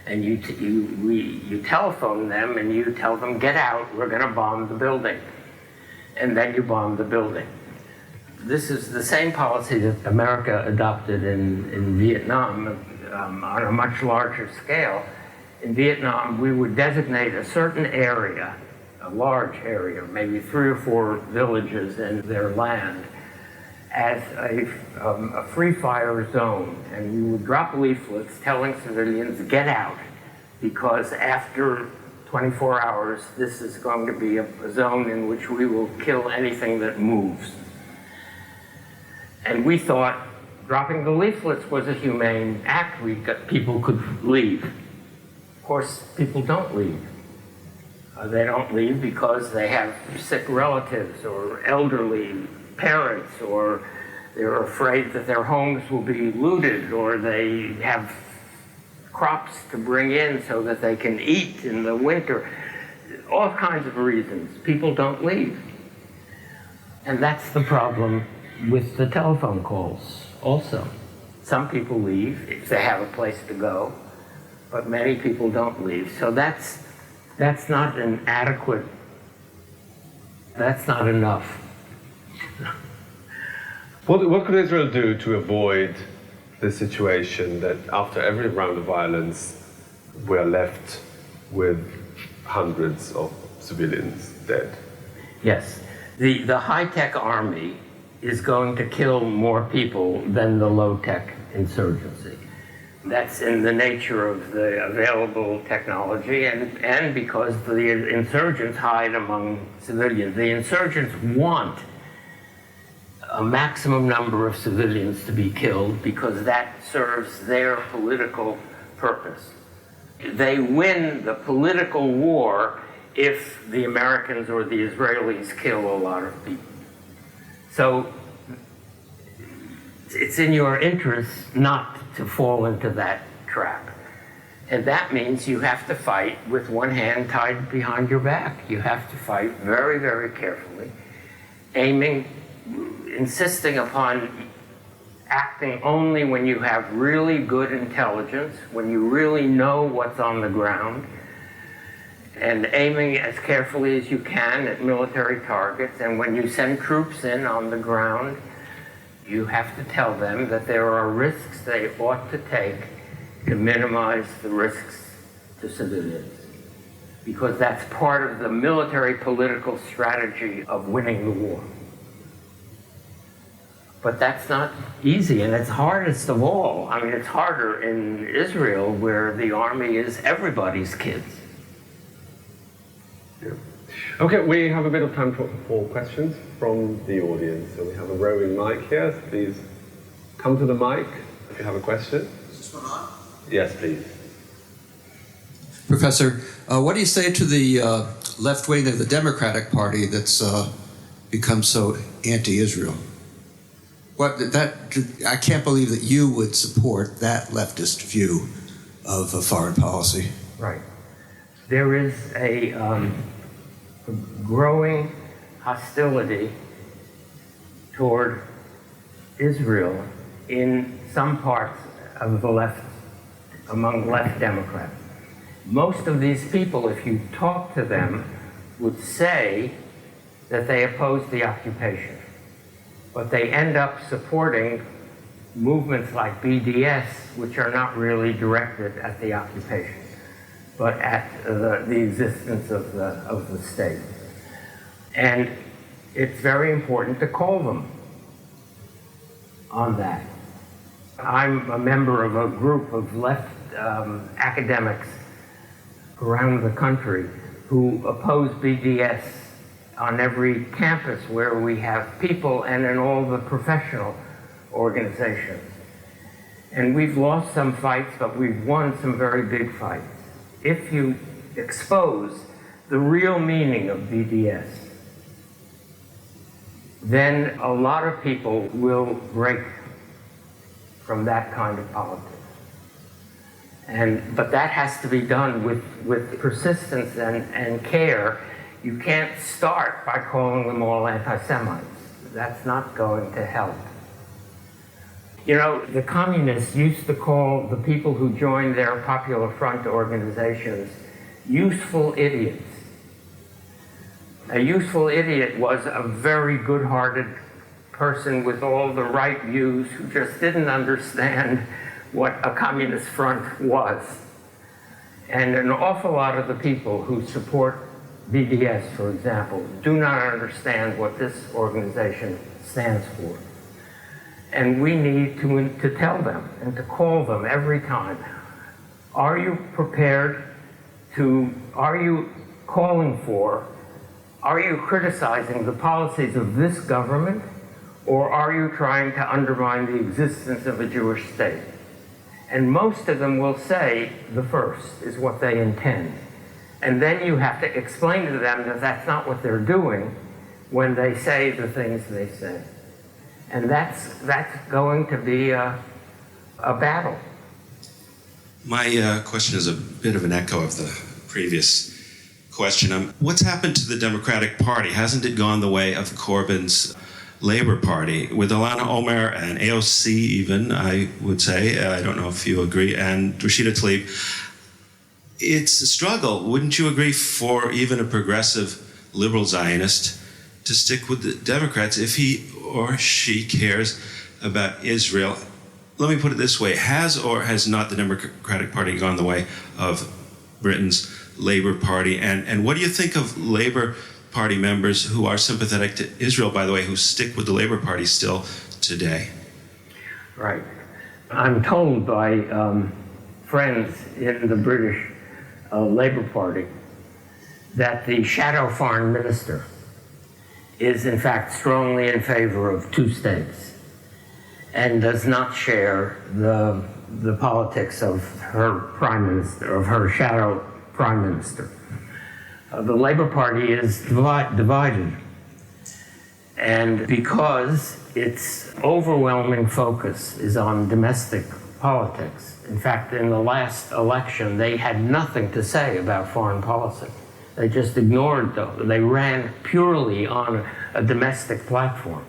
And you telephone them and you tell them, get out, we're going to bomb the building. And then you bomb the building. This is the same policy that America adopted in Vietnam on a much larger scale. In Vietnam, we would designate a certain area, a large area, maybe 3 or 4 villages in their land, as a free fire zone, and we would drop leaflets telling civilians, get out, because after 24 hours, this is going to be a zone in which we will kill anything that moves. And we thought dropping the leaflets was a humane act. People could leave. Of course, people don't leave. They don't leave because they have sick relatives or elderly parents, or they're afraid that their homes will be looted, or they have crops to bring in so that they can eat in the winter. All kinds of reasons. People don't leave. And that's the problem with the telephone calls also. Some people leave if they have a place to go, but many people don't leave. So that's not an adequate, that's not enough. What could Israel do to avoid the situation that after every round of violence, we're left with hundreds of civilians dead? Yes. The high-tech army is going to kill more people than the low-tech insurgency. That's in the nature of the available technology, and because the insurgents hide among civilians. The insurgents want a maximum number of civilians to be killed because that serves their political purpose. They win the political war if the Americans or the Israelis kill a lot of people. So it's in your interest not to fall into that trap. And that means you have to fight with one hand tied behind your back. You have to fight very, very carefully, insisting upon acting only when you have really good intelligence, when you really know what's on the ground, and aiming as carefully as you can at military targets. And when you send troops in on the ground, you have to tell them that there are risks they ought to take to minimize the risks to civilians, because that's part of the military political strategy of winning the war. But that's not easy, and it's hardest of all. I mean, it's harder in Israel, where the army is everybody's kids. Yeah. Okay, we have a bit of time for questions from the audience. So we have a roving mic here. So please come to the mic if you have a question. Is this one on? Yes, please. Professor, what do you say to the left wing of the Democratic Party that's become so anti-Israel? I can't believe that you would support that leftist view of foreign policy. Right. There is a growing hostility toward Israel in some parts of the left, among left Democrats. Most of these people, if you talk to them, would say that they oppose the occupation. But they end up supporting movements like BDS, which are not really directed at the occupation, but at the existence of the state. And it's very important to call them on that. I'm a member of a group of left academics around the country who oppose BDS on every campus where we have people and in all the professional organizations. And we've lost some fights, but we've won some very big fights. If you expose the real meaning of BDS, then a lot of people will break from that kind of politics. But that has to be done with persistence and care. You can't start by calling them all anti-Semites. That's not going to help. You know, the communists used to call the people who joined their Popular Front organizations useful idiots. A useful idiot was a very good-hearted person with all the right views who just didn't understand what a communist front was. And an awful lot of the people who support BDS, for example, do not understand what this organization stands for. And we need to tell them and to call them every time. Are you prepared to, are you calling for, are you criticizing the policies of this government, or are you trying to undermine the existence of a Jewish state? And most of them will say the first is what they intend. And then you have to explain to them that that's not what they're doing when they say the things they say. And that's going to be a battle. My question is a bit of an echo of the previous question. What's happened to the Democratic Party? Hasn't it gone the way of Corbyn's Labour Party, with Ilhan Omar and AOC even, I would say, I don't know if you agree, and Rashida Tlaib? It's a struggle, wouldn't you agree, for even a progressive liberal Zionist to stick with the Democrats if he or she cares about Israel? Let me put it this way. Has or has not the Democratic Party gone the way of Britain's Labour Party? And what do you think of Labour Party members who are sympathetic to Israel, by the way, who stick with the Labour Party still today? Right. I'm told by friends in the British Labour Party that the shadow foreign minister is in fact strongly in favor of two states and does not share the politics of her prime minister, of her shadow prime minister. The Labour Party is divided, and because its overwhelming focus is on domestic politics. In fact, in the last election, they had nothing to say about foreign policy. They just ignored those. They ran purely on a domestic platform.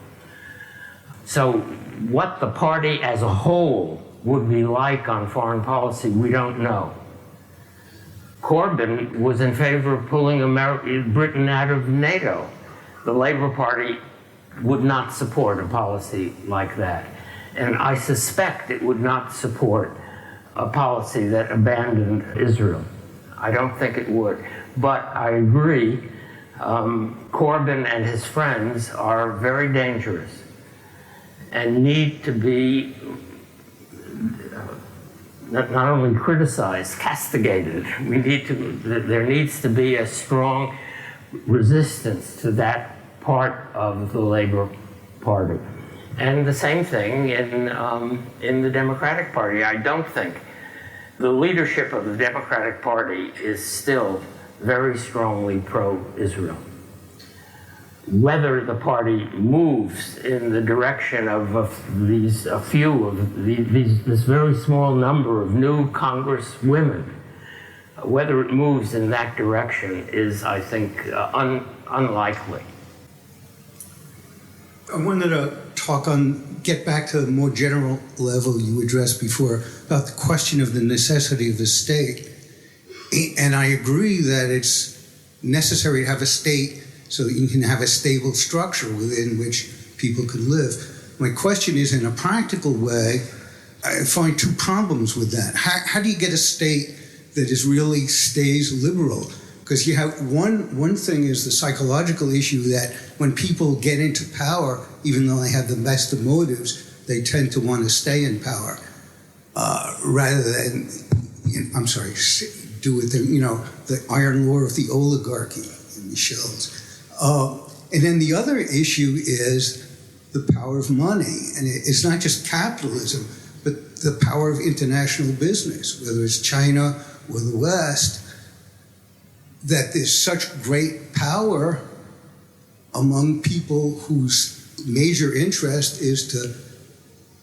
So what the party as a whole would be like on foreign policy, we don't know. Corbyn was in favor of pulling Britain out of NATO. The Labour Party would not support a policy like that. And I suspect it would not support a policy that abandoned Israel. I don't think it would. But I agree, Corbyn and his friends are very dangerous and need to be not only criticized, castigated. There needs to be a strong resistance to that part of the Labour Party. And the same thing in the Democratic Party. I don't think the leadership of the Democratic Party is still very strongly pro-Israel. Whether the party moves in the direction of this very small number of new congresswomen, whether it moves in that direction is, I think, unlikely. I wanted to get back to the more general level you addressed before about the question of the necessity of the state. And I agree that it's necessary to have a state so that you can have a stable structure within which people can live. My question is, in a practical way, I find two problems with that. How do you get a state that really stays liberal? Because you have one thing is the psychological issue that when people get into power, even though they have the best of motives, they tend to want to stay in power rather than, do it the iron law of the oligarchy in the shells. And then the other issue is the power of money. And it's not just capitalism, but the power of international business, whether it's China or the West, that there's such great power among people whose major interest is to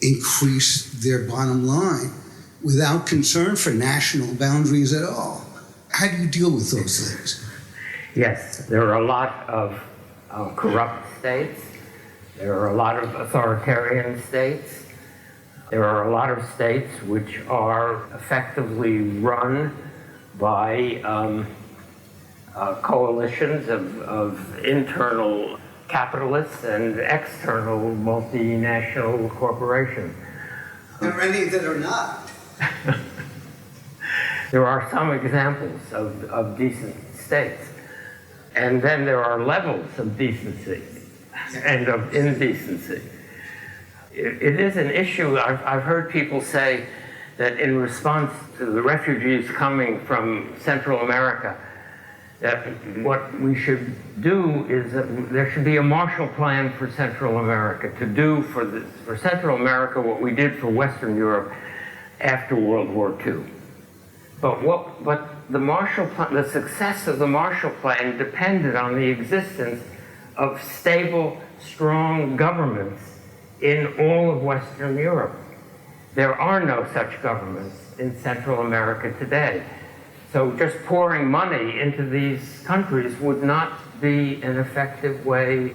increase their bottom line without concern for national boundaries at all. How do you deal with those things? Yes, there are a lot of corrupt states. There are a lot of authoritarian states. There are a lot of states which are effectively run by coalitions of internal capitalists and external multinational corporations. There are many that are not. There are some examples of decent states. And then there are levels of decency and of indecency. It is an issue. I've heard people say that in response to the refugees coming from Central America, that what we should do is that there should be a Marshall Plan for Central America to do for Central America what we did for Western Europe after World War II. But the Marshall Plan, the success of the Marshall Plan depended on the existence of stable, strong governments in all of Western Europe. There are no such governments in Central America today. So just pouring money into these countries would not be an effective way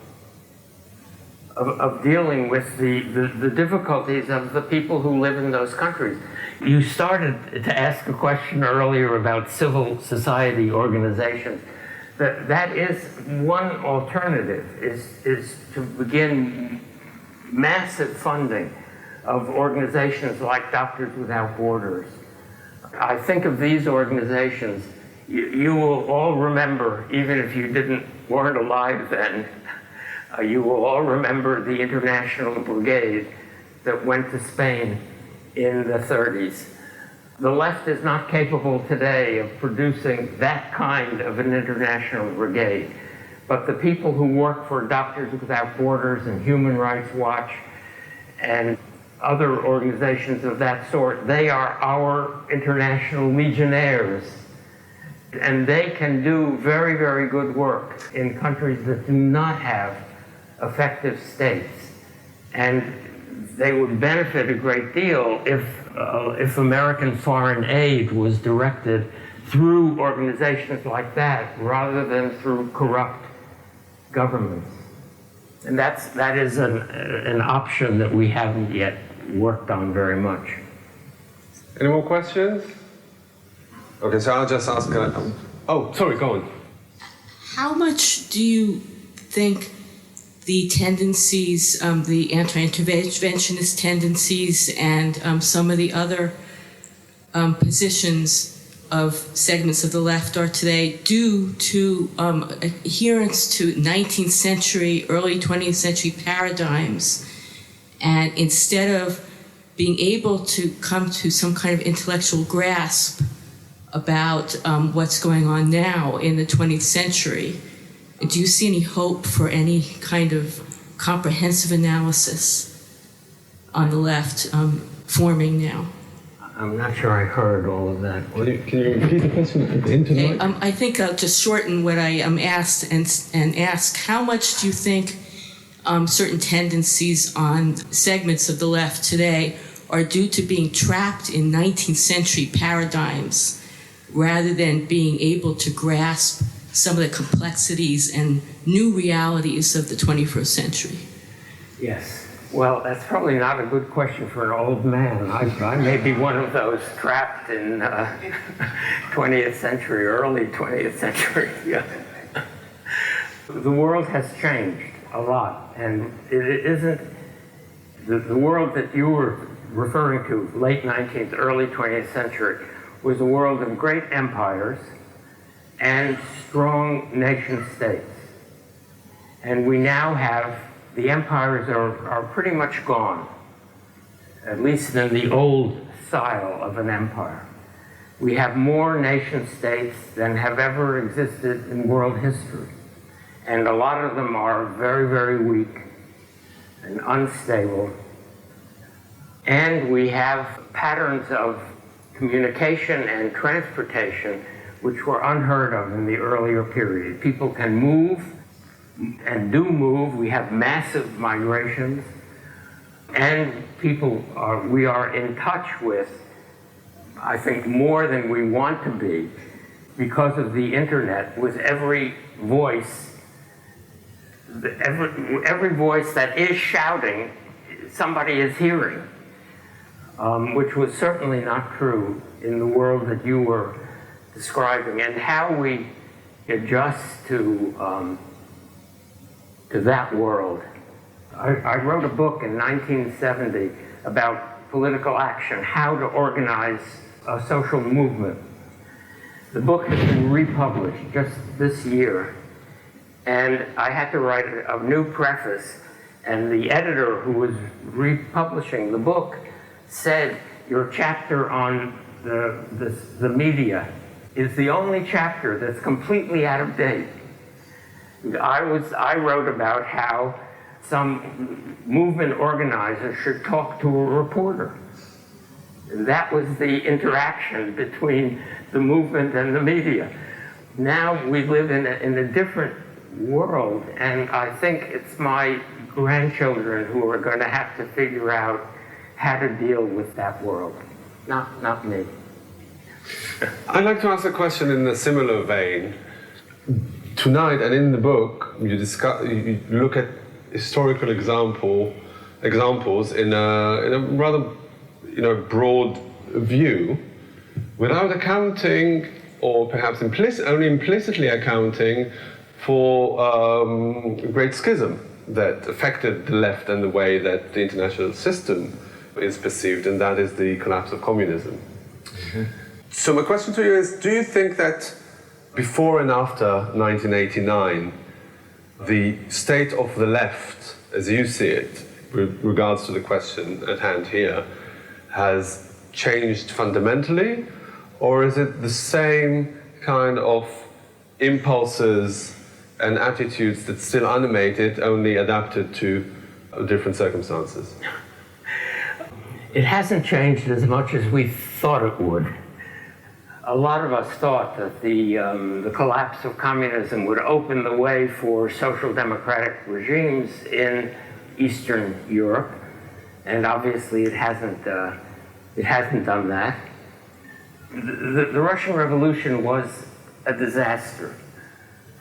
of dealing with the difficulties of the people who live in those countries. You started to ask a question earlier about civil society organizations. That is one alternative, is to begin massive funding of organizations like Doctors Without Borders. I think of these organizations, you will all remember, even if you weren't alive then, you will all remember the International Brigade that went to Spain in the 30s. The left is not capable today of producing that kind of an international brigade. But the people who work for Doctors Without Borders and Human Rights Watch and other organizations of that sort, they are our international legionnaires. And they can do very, very good work in countries that do not have effective states. And they would benefit a great deal if American foreign aid was directed through organizations like that rather than through corrupt governments. And that is an option that we haven't yet worked on very much. Any more questions? Okay, so I'll just ask. Oh, sorry, go on. How much do you think the tendencies, the anti-interventionist tendencies, and some of the other positions of segments of the left are today due to adherence to 19th century, early 20th century paradigms, and instead of being able to come to some kind of intellectual grasp about what's going on now in the 20th century, do you see any hope for any kind of comprehensive analysis on the left forming now? I'm not sure I heard all of that. Can you repeat the question into the mic? I think I'll just shorten what I asked and ask, how much do you think certain tendencies on segments of the left today are due to being trapped in 19th century paradigms rather than being able to grasp some of the complexities and new realities of the 21st century? Yes. Well, that's probably not a good question for an old man. I may be one of those trapped in 20th century, early 20th century. Yeah. The world has changed a lot, and it isn't the world that you were referring to, late 19th, early 20th century, was a world of great empires and strong nation states. And we now have, the empires are pretty much gone, at least in the old style of an empire. We have more nation states than have ever existed in world history. And a lot of them are very, very weak and unstable. And we have patterns of communication and transportation which were unheard of in the earlier period. People can move and do move. We have massive migrations, and we are in touch with, I think, more than we want to be because of the internet, with every voice, every voice that is shouting, somebody is hearing, which was certainly not true in the world that you were describing, and how we adjust to that world. I wrote a book in 1970 about political action, how to organize a social movement. The book has been republished just this year, and I had to write a new preface, and the editor who was republishing the book said, "Your chapter on the media is the only chapter that's completely out of date." I wrote about how some movement organizer should talk to a reporter. That was the interaction between the movement and the media. Now we live in a different world, and I think it's my grandchildren who are going to have to figure out how to deal with that world, not me. I'd like to ask a question in a similar vein. Tonight and in the book, you look at historical examples in a rather broad view, without accounting, or perhaps only implicitly accounting for a great schism that affected the left and the way that the international system is perceived, and that is the collapse of communism. Mm-hmm. So my question to you is, do you think that before and after 1989, the state of the left, as you see it, with regards to the question at hand here, has changed fundamentally, or is it the same kind of impulses and attitudes that still animate it, only adapted to different circumstances? It hasn't changed as much as we thought it would. A lot of us thought that the collapse of communism would open the way for social democratic regimes in Eastern Europe, and obviously it hasn't done that. The Russian Revolution was a disaster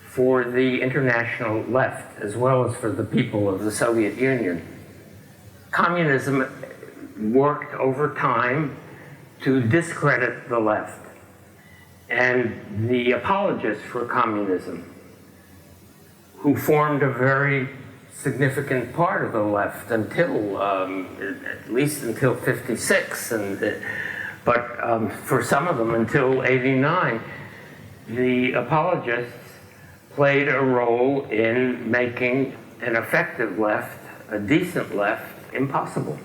for the international left, as well as for the people of the Soviet Union. Communism worked over time to discredit the left. And the apologists for communism, who formed a very significant part of the left until, at least until 56, but for some of them until 89, the apologists played a role in making an effective left, a decent left, impossible.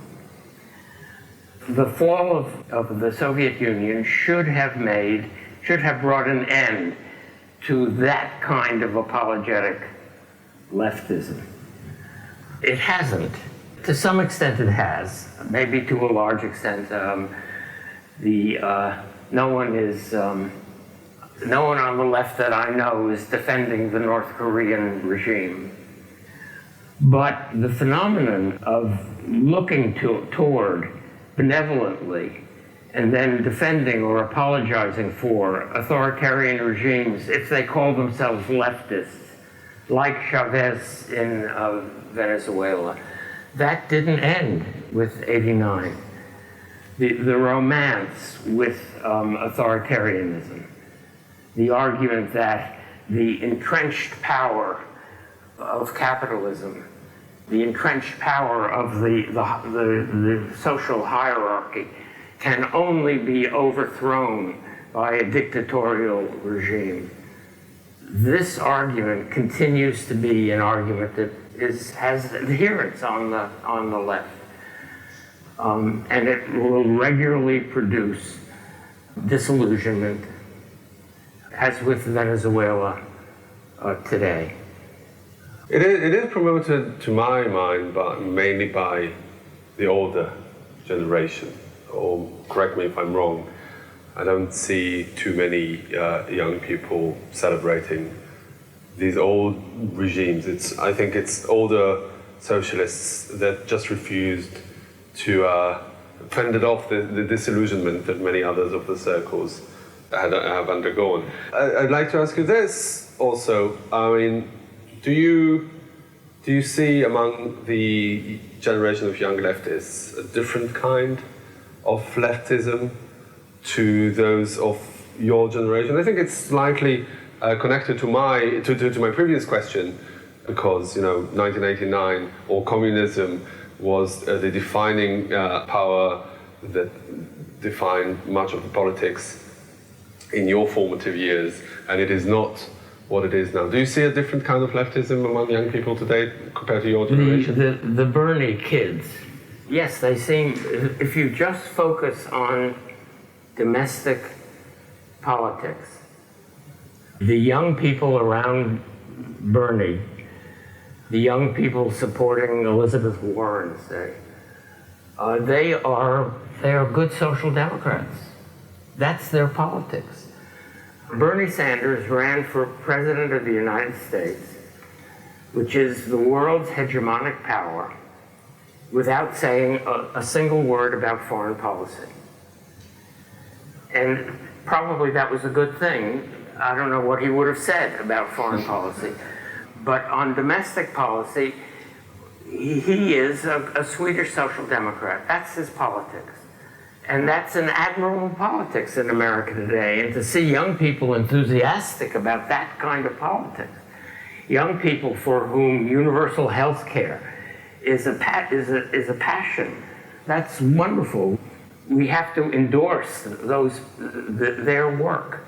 The fall of the Soviet Union should have brought an end to that kind of apologetic leftism. It hasn't. To some extent it has, maybe to a large extent. No one on the left that I know is defending the North Korean regime. But the phenomenon of looking toward benevolently and then defending or apologizing for authoritarian regimes, if they call themselves leftists, like Chavez in Venezuela, that didn't end with 89. The romance with authoritarianism, the argument that the entrenched power of capitalism, the entrenched power of the social hierarchy can only be overthrown by a dictatorial regime. This argument continues to be an argument that has adherents on the left. And it will regularly produce disillusionment, as with Venezuela today. It is promoted, to my mind, mainly by the older generation. Or correct me if I'm wrong, I don't see too many young people celebrating these old regimes. I think it's older socialists that just refused to fended off the disillusionment that many others of the circles have undergone. I'd like to ask you this also. I mean, do you see among the generation of young leftists a different kind of leftism to those of your generation? I think it's slightly connected to my previous question, because 1989 or communism was the defining power that defined much of the politics in your formative years, and it is not what it is now. Do you see a different kind of leftism among young people today compared to your generation? The Bernie kids, yes, they seem, if you just focus on domestic politics, the young people around Bernie, the young people supporting Elizabeth Warren, say, they are good social democrats. That's their politics. Bernie Sanders ran for president of the United States, which is the world's hegemonic power, without saying a single word about foreign policy. And probably that was a good thing. I don't know what he would have said about foreign policy. But on domestic policy, he is a Swedish social democrat. That's his politics. And that's an admirable politics in America today. And to see young people enthusiastic about that kind of politics, young people for whom universal health care is a passion, that's wonderful. We have to endorse their work.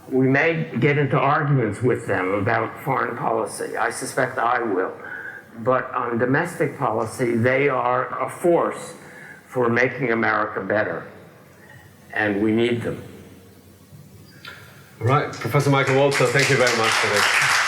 We may get into arguments with them about foreign policy. I suspect I will. But on domestic policy, they are a force for making America better. And we need them. Right. Professor Michael Walzer, thank you very much for this.